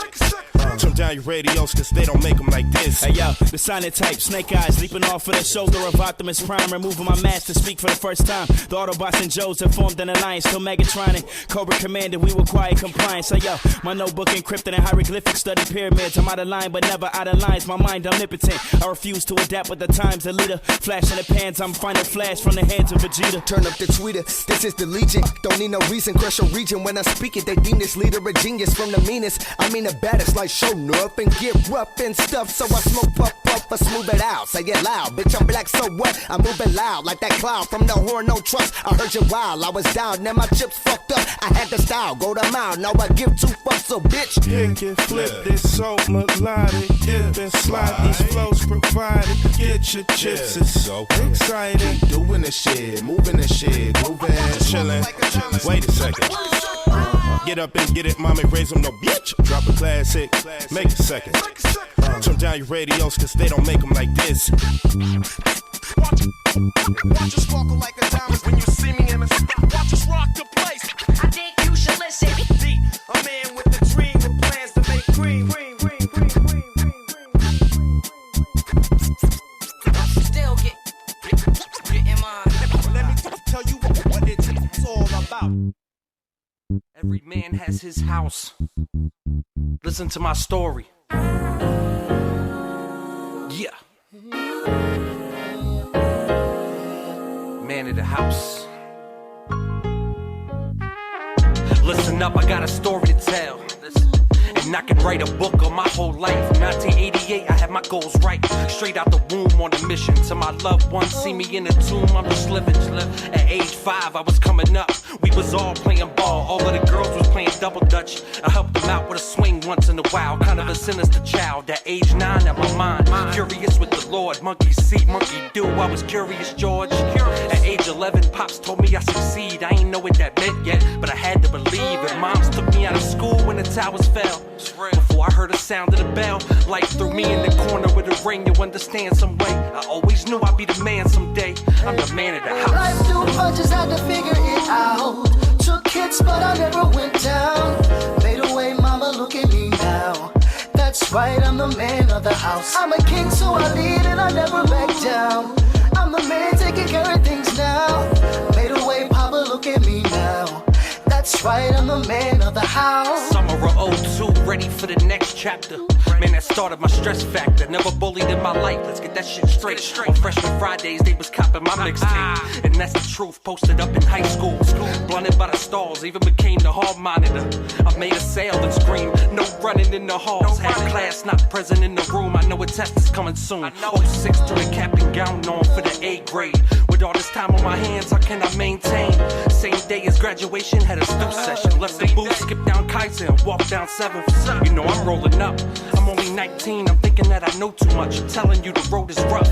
Turn down your radios, cause they don't make them like this. Hey yo, the silent type, snake eyes, leaping off of the shoulder of Optimus Prime, removing my mask to speak for the first time. The Autobots and Joes have formed an alliance, till Megatron and Cobra Commander, we require compliance. Hey yo, my notebook encrypted in hieroglyphics, study pyramids. I'm out of line, but never out of lines. My mind omnipotent, I refuse to adapt with the times. The leader, flash in the pans, I'm final flash from the hands of Vegeta. Turn up the tweeter, this is the Legion. Don't need no reason, crush your region. When I speak it, they deem this leader a genius. From the meanest, I mean the baddest, like show up and get rough and stuff. So I smoke puff, I smooth it out. Say it loud, bitch, I'm black, so what? I'm moving loud like that cloud from the horn, no trust. I heard you wild, I was down, then my chips fucked up. I had the style, go the mile, now I give 2 fucks, so bitch. Pick and flip this so melodic. Dip and slide these flows provided. Get your chips, it's so exciting. Doing the shit, moving the shit, grooving, chillin'. Wait a second. Get up and get it, mommy, raise them no bitch. Drop a classic, make a second. Turn down your radios, cause they don't make them like this. Watch us sparkle like a diamond when you see me in a spot. Watch us rock the place. I think you should listen. D, a man with a dream with plans to make cream. Still getting mine. Let me tell you what it's all about. Every man has his house. Listen to my story. Yeah. Man of the house. Listen up, I got a story to tell. Listen. And I can write a book on my whole life. 1988, I had my goals right. Straight out the womb on a mission. To my loved ones, see me in the tomb, I'm just living. At age 5, I was coming up. We was all playing ball. All of the girls was playing double dutch. I helped them out with a swing once in a while. Kind of a sinister child. At age 9, at my mind, curious with the Lord. Monkey see, monkey do. I was curious, George. At age 11, pops told me I succeed. I ain't know what that meant yet, but I had to believe it. Moms took me out of school when the towers fell. Before I heard the sound of the bell, life threw me in the corner with a ring. You understand some way. I always knew I'd be the man someday. I'm the man of the house. Life threw punches, had to figure it out. Took hits, but I never went down. Made a way, mama, look at me now. That's right, I'm the man of the house. I'm a king, so I lead and I never back down. I'm the man taking care of things now. Made a way, papa, look at me now. That's right, I'm the man of the house. Summer of 02, ready for the next chapter. Man, that started my stress factor. Never bullied in my life, let's get that shit straight. On freshman Fridays, they was copping my mixtape. And that's the truth, posted up in high school. Blinded by the stars, even became the hall monitor. I made a sale and screamed, no running in the halls. Half class not present in the room. I know a test is coming soon. 06 to the cap and gown on for the A grade. With all this time on my hands, how can I maintain? Same day as graduation, had a stew session. Left the booth, skipped down Kaiser and walked down 7th. You know I'm rolling up. I'm only 19, I'm thinking that I know too much. I'm telling you the road is rough.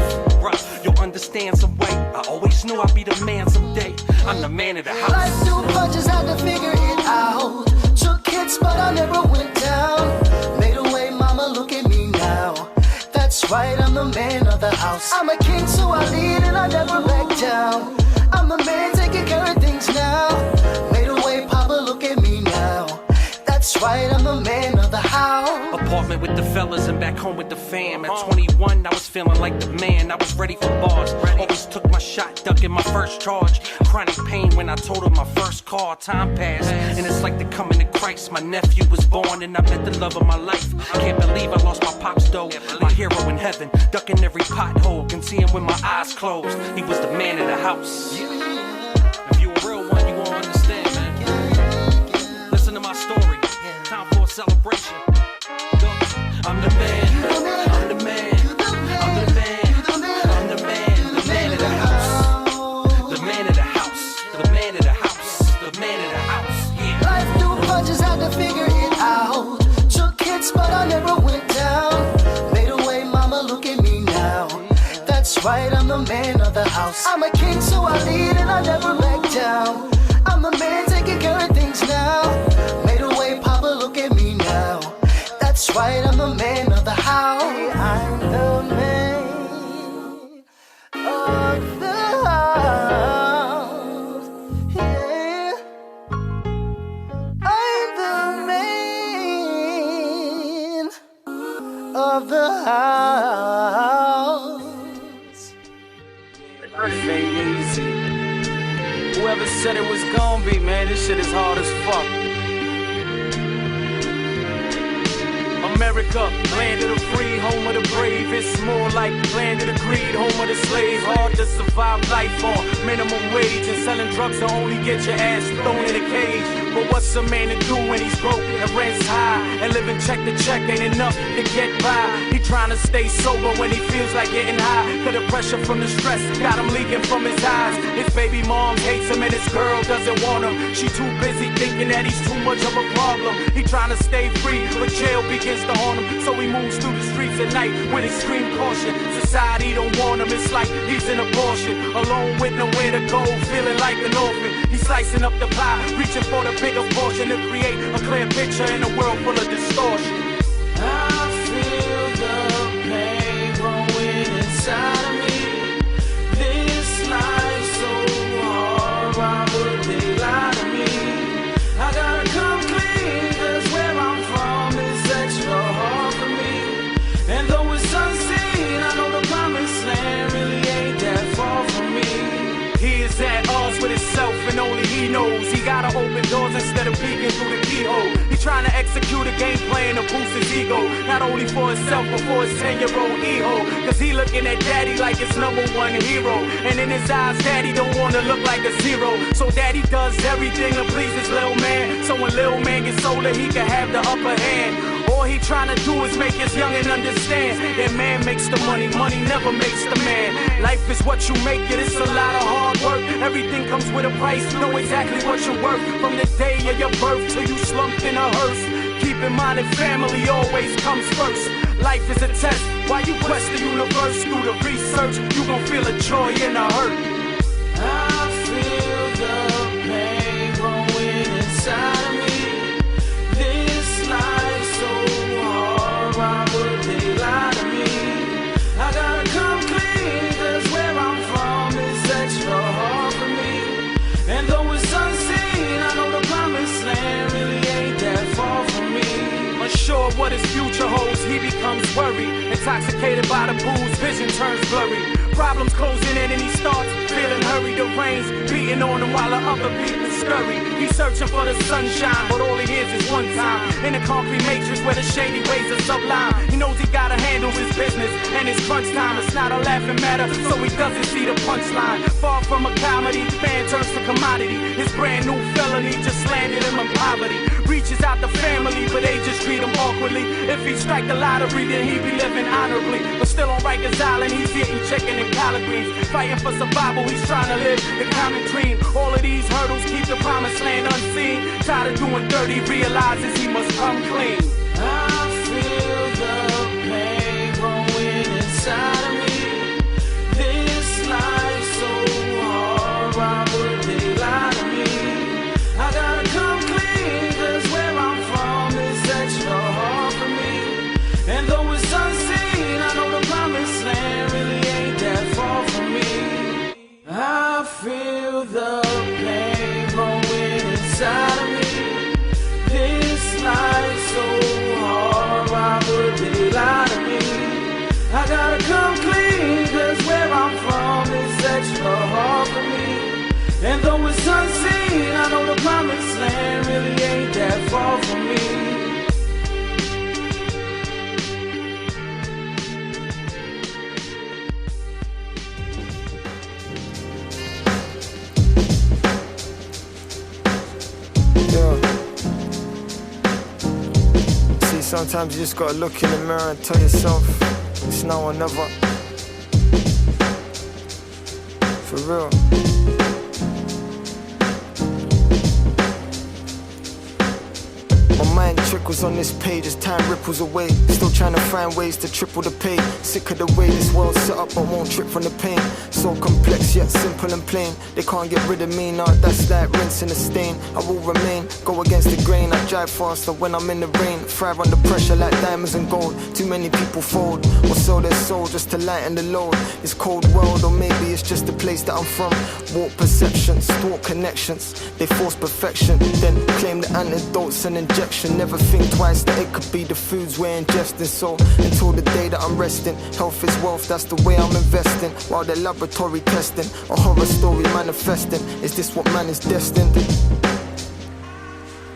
You'll understand some way. I always knew I'd be the man someday. I'm the man of the house. Life through punches, had to figure it out. Took hits, but I never went down. Made a way, mama, look at me now. That's right, I'm the man of the house. I'm a king, so I lead and I never back down. I'm the man taking care of things now. Made a way, papa, look at me now. That's right, I'm the man of the house. Apartment with the fellas and back home with the fam. At 21, I was feeling like the man. I was ready for bars. Always took my shot, ducking my first charge. Chronic pain when I told her my first call. Time passed, and it's like the coming of Christ. My nephew was born, and I met the love of my life. Can't believe I lost my pops though. My hero in heaven, ducking every pothole. Can see him with my eyes closed. He was the man of the house. If you a real one, you won't understand, man. Listen to my story. Time for a celebration. I'm the man. I'm the man. I'm the man. I'm the man. The man of the house. The man of the house. The man of the house. The man of the house. Yeah. Life through punches, had to figure it out. Took hits, but I never went down. Made a way, mama, look at me now. That's right, I'm the man of the house. I'm a king, so I lead and I never back down. I'm the man taking care of things now. Made a way, papa, look at me now. That's right, I'm the man of the house. I'm the man of the house. Yeah. I'm the man of the house. It ain't easy. Whoever said it was gonna be, man, this shit is hard as fuck. America, land of the free, home of the brave. It's more like land of the greed, home of the slave. Hard to survive life on minimum wage, and selling drugs to only get your ass thrown in a cage. But what's a man to do when he's broke and rent's high, and living check to check ain't enough to get by? He trying to stay sober when he feels like getting high, 'cause the pressure from the stress got him leaking from his eyes. His baby mom hates him and his girl doesn't want him. She too busy thinking that he's too much of a problem. He trying to stay free, but jail begins to haunt him. So he moves through the streets at night with extreme caution. Society don't want him, it's like he's an abortion. Alone with nowhere to go, feeling like an orphan. He's slicing up the pie, reaching for the bigger portion to create a clear picture in a world full of distortion. I feel the pain growing inside of me. This life's so hard, why would they lie to me? I gotta come clean, 'cause where I'm from is extra hard for me. And though it's unseen, I know the promised land really ain't that far from me. He is at odds with himself and only he knows. He gotta open doors instead of peeking through the keyhole. He's trying to execute a game plan to boost his ego, not only for himself but for his 10-year-old ego. 'Cause he looking at daddy like his #1 hero, and in his eyes daddy don't wanna look like a zero. So daddy does everything to please his little man, so when little man gets older he can have the upper hand. All he trying to do is make his youngin' understand that man makes the money, money never makes the man. Life is what you make it, it's a lot of hard work. Everything comes with a price, know exactly what you're worth. From the day of your birth till you slumped in a hearse. Keep in mind that family always comes first. Life is a test, while you quest the universe. Through the research, you gon' feel a joy and a hurt. I feel the pain growing inside of me. This life's so hard, why would they lie to me? I gotta come clean, 'cause where I'm from is extra hard for me. And though it's unseen, I know the promised land really ain't that far from me. Unsure of what his future holds, he becomes worried. Intoxicated by the booze, vision turns blurry. Problems closing in and he starts feeling hurried. The rain's beating on him while the other people scurry. He's searching for the sunshine, but all he hears is one time. In a concrete matrix where the shady ways are sublime. He knows he gotta handle his business and his crunch time. It's not a laughing matter, so he doesn't see the punchline. Far from a comedy, man turns to commodity. His brand new felony just landed him in poverty. Reaches out to family, but they just treat him awkwardly. If he strike the lottery, then he be living honorably. But still on Rikers Island, he's eating chicken and collard greens. Fighting for survival, he's trying to live the common dream. All of these hurdles keep the promised land unseen. Tired of doing dirty, realizes he must come clean. I feel the pain growing inside of me. This life's so hard, why would they lie to me? I gotta come clean, cause where I'm from is extra hard for me. And though it's unseen, I know the promised land really ain't that far from me. I feel the pain growing inside of me. This life's so hard, why would they lie to me? I gotta come clean, cause where I'm from is extra hard for me. And though it's unseen, I know the promised land really ain't that far from me. Sometimes you just gotta look in the mirror and tell yourself, it's now or never. For real. My mind trickles on this page as time ripples away. Still trying to find ways to triple the pay. Sick of the way this world's set up, but won't trip from the pain. So complex yet simple and plain. They can't get rid of me now, that's like rinsing a stain. I will remain, go against the grain. I drive faster when I'm in the rain. Thrive under pressure like diamonds and gold. Too many people fold or sell their soul just to lighten the load. This cold world, or maybe it's just the place that I'm from. Warp perceptions, thought connections. They force perfection, then claim the antidotes and injection. Never think twice that it could be the foods we're ingesting. So until the day that I'm resting, health is wealth, that's the way I'm investing. While they're laboratory testing, a horror story manifesting. Is this what man is destined?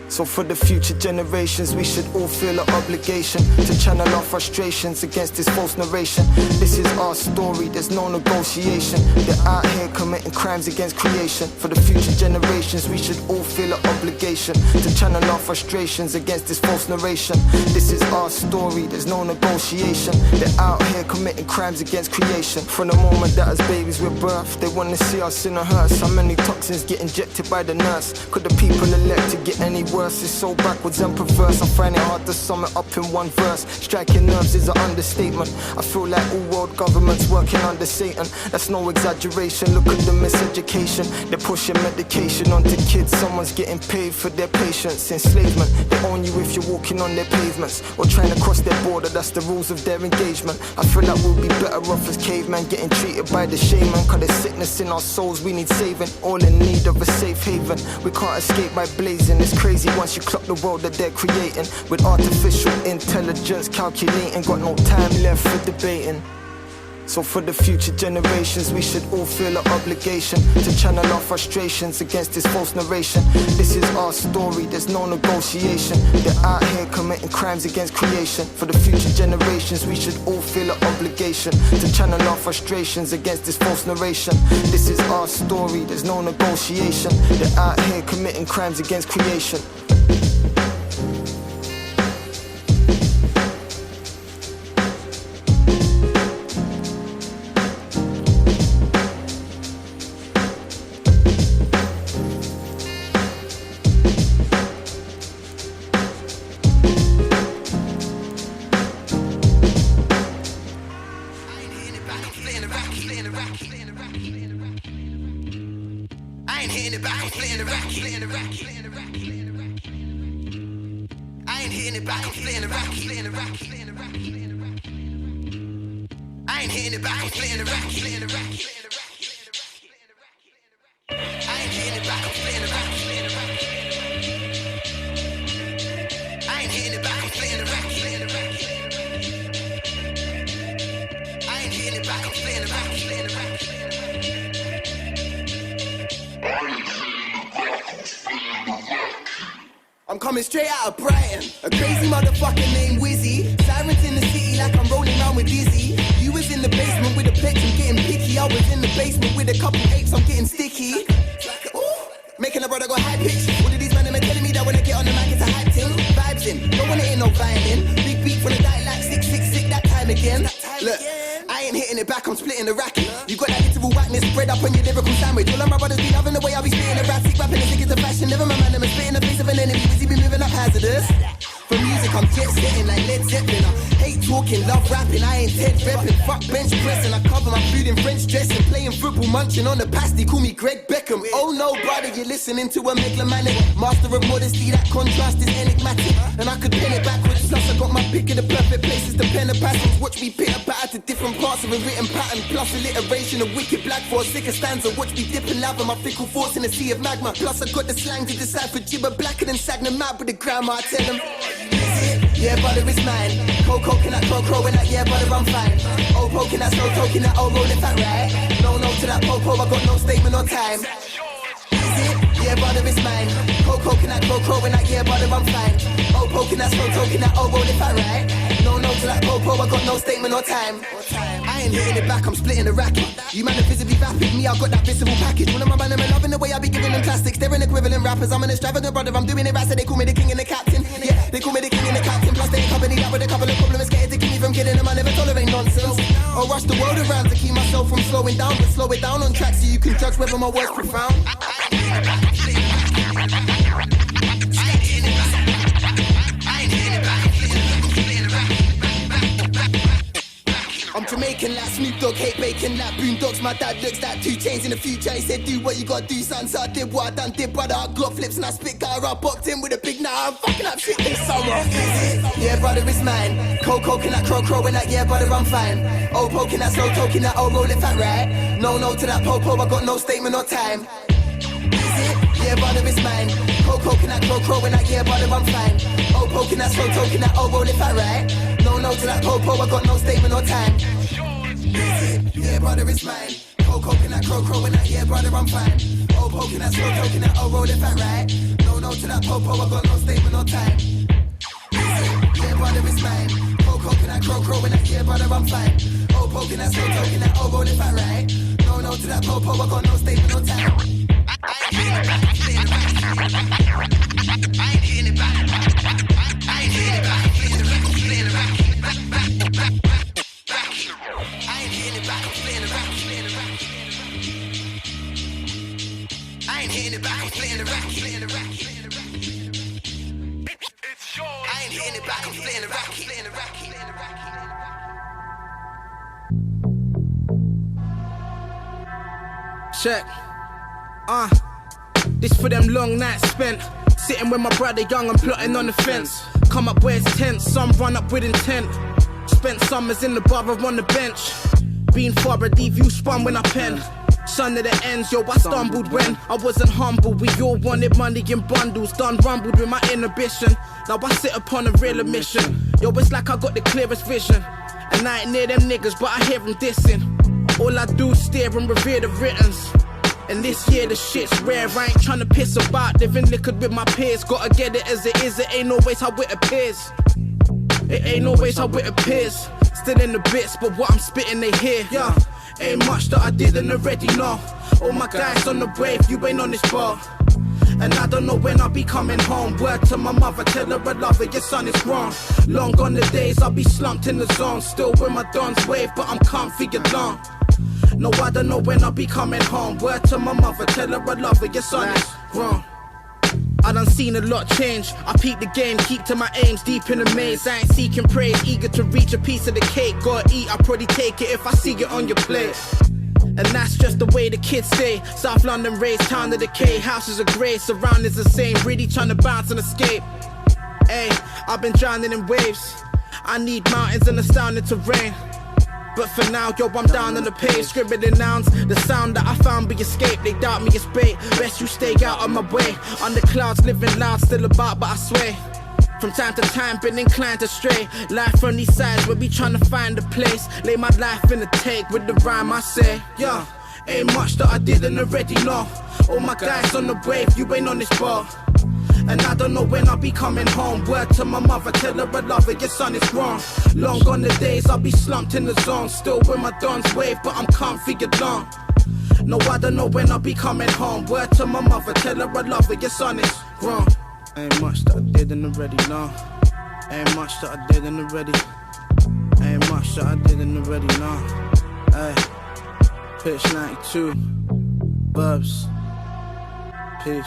So for the future generations, we should all feel an obligation to channel our frustrations against this false narration. This is our story, there's no negotiation. They're out here committing crimes against creation. For the future generations, we should all feel an obligation to channel our frustrations against this false narration. This is our story, there's no negotiation. They're out here committing crimes against creation. From the moment that as babies we're birthed, they want to see us in a hearse. How many toxins get injected by the nurse? Could the people elect to get any worse? It's so backwards and perverse. I find it hard to sum it up in one verse. Striking nerves is an understatement. I feel like all world governments working under Satan. That's no exaggeration. Look at the miseducation. They're pushing medication onto kids. Someone's getting paid for their patience. Enslavement. They own you if you're walking on their pavements or trying to cross their border. That's the rules of their engagement. I feel like we'll be better off as cavemen, getting treated by the shaman. Cause there's sickness in our souls we need saving. All in need of a safe haven. We can't escape by blazing. It's crazy once you clock the world that they're creating. With artificial intelligence calculating. Got no time left for debating. So for the future generations, we should all feel an obligation to channel our frustrations against this false narration. This is our story, there's no negotiation. They're out here committing crimes against creation. For the future generations, we should all feel an obligation to channel our frustrations against this false narration. This is our story, there's no negotiation. They're out here committing crimes against creation. I'm coming straight out of Brighton. A crazy motherfucker named Wizzy. Sirens in the city like I'm rolling around with Dizzy. You was in the basement with a pitch, I'm getting picky. I was in the basement with a couple apes, I'm getting sticky. Ooh, making a brother go high pitch. All of these men are telling me that when I get on the mic it's a hype thing. Vibes in, don't wanna hear no violin. again. Big beat for the die like 666 that time again. Look, I ain't hitting it back, I'm splitting the racket. You got that literal whackness spread up on your lyrical sandwich. All of my brothers be loving the way I be spitting erratic, rapping the tickets of fashion. Never my man, I'm spitting the face of an enemy. Busy be moving up hazardous. For music, I'm jet setting like Led Zeppelin. I hate talking, love rapping. I ain't Ted repping. Fuck bench pressing. I cover my food in French dressing. Playing football, munching on the pasty. Call me Greg Beckham. Oh no, brother, you're listening to a megalomanic. Master of modesty, that contrast is enigmatic. And I could pen it backwards. Plus, I got my pick of the perfect places to pen a passage. Watch me pitter patter to different parts of a written pattern. Plus, alliteration of wicked black for a sicker stanza. Watch me dip and lava my fickle thoughts in a sea of magma. Plus, I got the slang to decipher gibber blacker than Sagna mad with the grammar. I tell them. Yeah, butter is mine. Coco, can I crow when that? Yeah, butter, I'm fine. Oh, poking that, slow token that, oh, roll it fat right. No to that popo, I got no statement or time. Is it? Yeah, butter is mine. Coco, can I crow when that? Yeah, butter, I'm fine. Oh, poking that, slow token that, oh, roll it fat right. No to that popo, I got no statement or time. I ain't hitting it back, I'm splitting the racket. You man are visibly vapid, me, I got that visible package. One of my man, I'm loving the way I be giving them plastics. They're an equivalent rappers, I'm an extravagant brother. I'm doing it right, so they call me the king and the captain. Yeah, they call me the king and the captain. Plus they accompany that with a couple of compliments. Scared to keep me from killing them, I never tolerate nonsense. I'll rush the world around to keep myself from slowing down. But slow it down on track so you can judge whether my words profound. I'm Jamaican like Snoop Dogg, hate bacon like Boondocks. My dad looks like 2 Chainz in the future. He said, do what you gotta do, son. So I did what I done, did brother. I got flips and I spit guy. I boxed in with a big now. I'm fucking up shit this summer. Yeah, brother, it's mine. Coco, can I crow when that? Yeah, brother, I'm fine. Oh, poking that, slow token that, oh, roll it fat right. No to that popo, I got no statement or time. Is it? Yeah, brother, it's mine. Coco, can I crow when that? Yeah, brother, I'm fine. Oh, poking that, slow token that, oh, roll it fat right. No to that popo, I got no statement or time. Yeah, brother, it's mine. Coco, can I crow when that? Yeah, brother, I'm fine. Oh, poking that, slow token that, oh, roll it fat right. No to that popo, I got no statement or time. Yeah, brother, it's mine. Coco, can I crow when that? Yeah, brother, I'm fine. Oh, poking that, slow token that, oh, roll it fat right. No to that popo, I got no statement or time. I ain't hitting it back. I ain't hitting it back. I ain't hitting it back. I ain't hitting it back, I'm splitting the rack. I ain't hitting it back, I'm splitting the rack. I ain't hitting it back, I'm splitting the rack. Check. This for them long nights spent sitting with my brother young and plotting on the fence. Come up where it's tense, some run up with intent. Spent summers in the borough on the bench. Been far a deep view spun when I pen. Son of the ends, yo, I stumbled when I wasn't humble. We all wanted money in bundles. Done rumbled with my inhibition. Now I sit upon a real admission. Yo, it's like I got the clearest vision. And I ain't near them niggas, but I hear them dissing. All I do is stare and revere the writtens. And this year the shit's rare. I ain't tryna piss about living liquid with my peers. Gotta get it as it is, it ain't always how it appears. It ain't always how it appears. Still in the bits, but what I'm spitting they hear. Yeah, ain't much that I didn't already know. All my guys on the wave, you ain't on this bar. And I don't know when I'll be coming home. Word to my mother, tell her I love her, your son is grown. Long gone the days, I'll be slumped in the zone. Still with my dons wave, but I'm comfy alone. No, I don't know when I'll be coming home. Word to my mother, tell her I love her, your son is grown. I done seen a lot change. I peep the game, keep to my aims, deep in the maze. I ain't seeking praise, eager to reach a piece of the cake. Gotta eat, I'll probably take it if I see it on your plate. And that's just the way the kids stay. South London raised, town of decay. Houses are grey, surroundings the same. Really trying to bounce and escape. Hey, I've been drowning in waves. I need mountains and astounding terrain. But for now, yo, I'm down on the page, scribbling nouns. The sound that I found be escape. They doubt me, it's bait. Best you stay out of my way. On the clouds, living loud, still about, but I sway. From time to time, been inclined to stray. Life from these sides, where we trying to find a place. Lay my life in the take with the rhyme I say. Yeah, ain't much that I didn't already know. All my guys on the wave, you ain't on this bar. And I don't know when I'll be coming home. Word to my mother, tell her I love her, your son is grown. Long gone the days, I'll be slumped in the zone. Still with my dons wave, but I'm comfy alone. No, I don't know when I'll be coming home. Word to my mother, tell her I love her, your son is grown. Ain't much that I didn't already know. Ain't much that I didn't already. Ain't much that I didn't already, nah. Hey, pitch 92, Verbz, peace.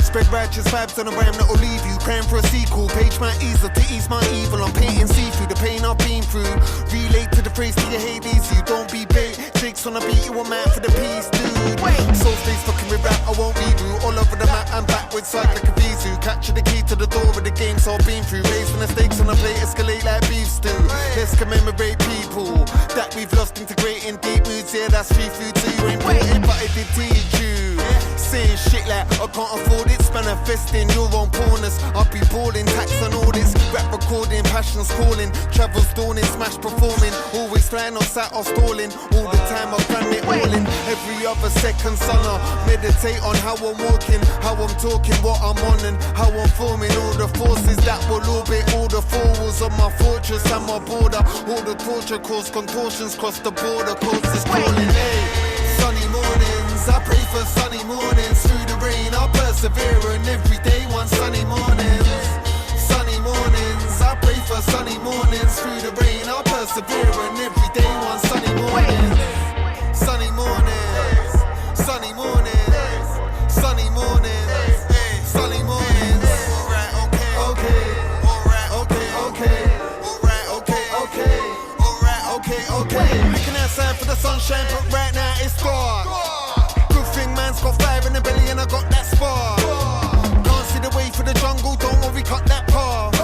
Spread righteous vibes on a rhyme that'll leave you praying for a sequel. Page my easel to ease my evil. I'm painting see-through the pain I've been through. Relate to the phrase till you hate these. You don't be bait. Jakes on a beat, you want mad for the peace, dude. Soul stays fucking with rap, I won't reboot. All over the map and backwards like a Vizu. Capture the key to the door of the game, so I've been through. Raising the stakes on a plate, escalate like beef stew. Let's commemorate people that we've lost, integrating deep moods. Yeah, that's free food, so you ain't waiting, but I did teach you. Saying shit like I can't afford it, manifesting your own poorness. I'll be balling, tax and audits, rap recording, passions calling, travels dawning, smash performing, always flying on sat or stalling. All the time I cram it all in. Every other second, son, I meditate on how I'm walking, how I'm talking, what I'm on, and how I'm forming all the forces that will orbit all the four walls of my fortress and my border. All the torture cause contortions cross the border, cause it's calling. Hey, sunny mornings, I pray for sunny mornings. Through the rain, I'll persevere, and every day one sunny mornings. Sunny mornings, I pray for sunny mornings. Through the rain, I'll persevere, and every day one sunny mornings. Sunny mornings, sunny mornings, sunny mornings, sunny mornings. Alright, okay, okay, alright, okay, okay, alright, okay, okay, alright, okay, okay. Looking outside for the sunshine, but right now it's dark. Good thing man's got fire in the belly and I got that spark. Can't see the way for the jungle, don't worry, cut that part.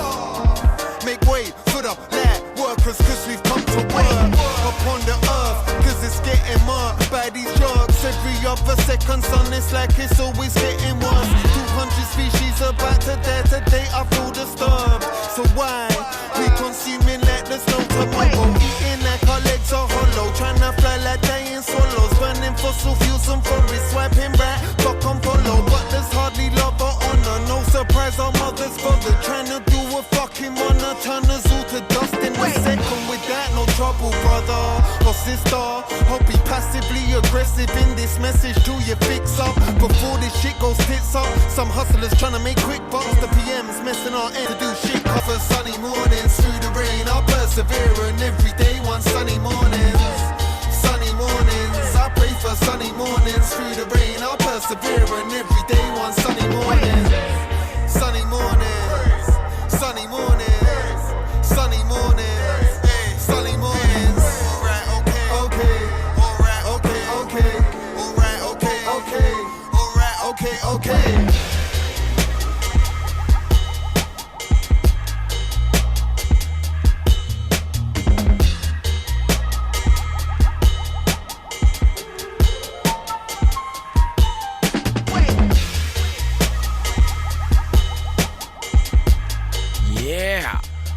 Make way for the lab workers, cause we've come to work upon the earth, cause it's getting marked by these drugs. Every other second, son, it's like it's always getting worse. 200 species about to die today, I feel disturbed. So why we consuming like there's no tomorrow? Eating like our legs are hollow, trying to fly like dying swallows. Burning fossil fuels and forests, swiping right, fuck on follow. But there's hardly love or honor, no surprise our mothers bothered. Trying to do a fucking wanna turn us all to dust in a second. Without no trouble, brother or sister, I'll be passively aggressive in this message till you fix up. Before this shit goes tits up, some hustlers trying to make quick bucks. The PM's messing our end to do shit. Cover sunny mornings, through the rain I'll persevere, and every day one sunny mornings. Sunny mornings, I pray for sunny mornings. Through the rain I'll persevere, and every day one sunny mornings. Sunny mornings, sunny mornings, sunny mornings, sunny mornings. Alright, okay, okay, alright, okay, okay, alright, okay, okay, alright, okay, okay.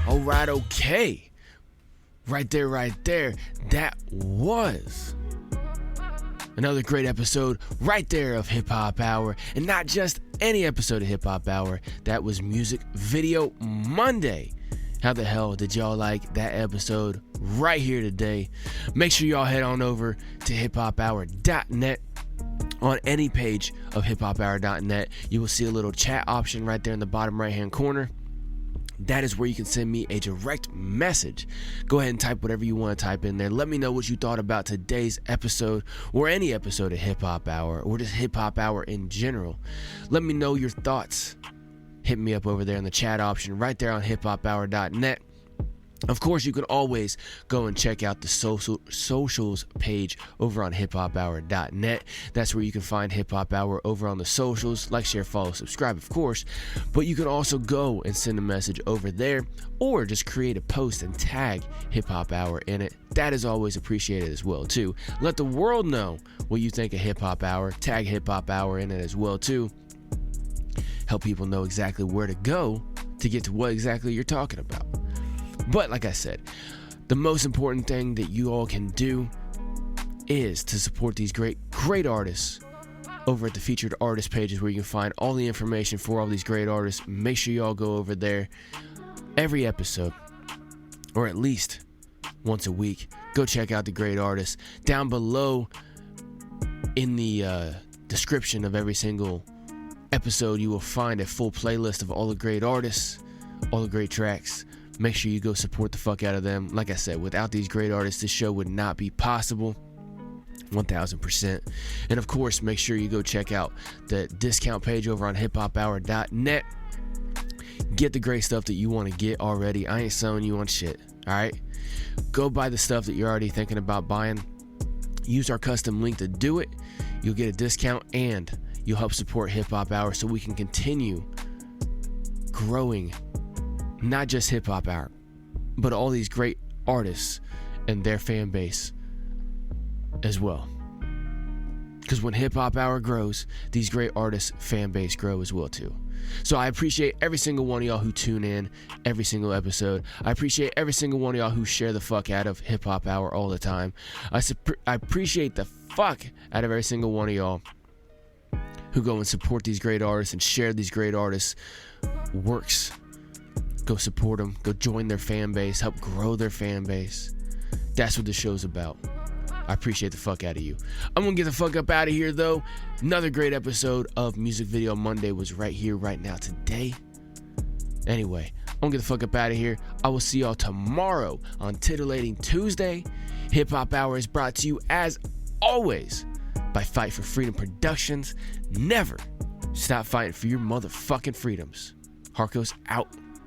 Alright, okay. Right there. That was another great episode right there of Hip Hop Hour. And not just any episode of Hip Hop Hour. That was Music Video Monday. How the hell did y'all like that episode right here today? Make sure y'all head on over to hiphophour.net. On any page of hiphophour.net, you will see a little chat option right there in the bottom right hand corner. That is where you can send me a direct message. Go ahead and type whatever you want to type in there. Let me know what you thought about today's episode or any episode of Hip Hop Hour or just Hip Hop Hour in general. Let me know your thoughts. Hit me up over there in the chat option right there on hiphophour.net. Of course, you can always go and check out the socials page over on hiphophour.net. That's where you can find Hip Hop Hour over on the socials. Like, share, follow, subscribe, of course. But you can also go and send a message over there, or just create a post and tag Hip Hop Hour in it. That is always appreciated as well, too. Let the world know what you think of Hip Hop Hour. Tag Hip Hop Hour in it as well, too. Help people know exactly where to go to get to what exactly you're talking about. But like I said, the most important thing that you all can do is to support these great artists over at the featured artist pages, where you can find all the information for all these great artists. Make sure you all go over there every episode, or at least once a week. Go check out the great artists. Down below in the description of every single episode, you will find a full playlist of all the great artists, all the great tracks. Make sure you go support the fuck out of them. Like I said, without these great artists, this show would not be possible. 1000%. And of course, make sure you go check out the discount page over on hiphophour.net. Get the great stuff that you want to get already. I ain't selling you on shit. Alright? Go buy the stuff that you're already thinking about buying. Use our custom link to do it. You'll get a discount, and you'll help support Hip Hop Hour so we can continue growing not just Hip Hop Hour, but all these great artists and their fan base as well. Because when Hip Hop Hour grows, these great artists' fan base grow as well too. So I appreciate every single one of y'all who tune in every single episode. I appreciate every single one of y'all who share the fuck out of Hip Hop Hour all the time. I appreciate the fuck out of every single one of y'all who go and support these great artists and share these great artists' works. Go support them. Go join their fan base. Help grow their fan base. That's what the show's about. I appreciate the fuck out of you. I'm going to get the fuck up out of here, though. Another great episode of Music Video Monday was right here, right now, today. Anyway, I'm going to get the fuck up out of here. I will see y'all tomorrow on Titillating Tuesday. Hip Hop Hour is brought to you, as always, by Fight for Freedom Productions. Never stop fighting for your motherfucking freedoms. Harkos out.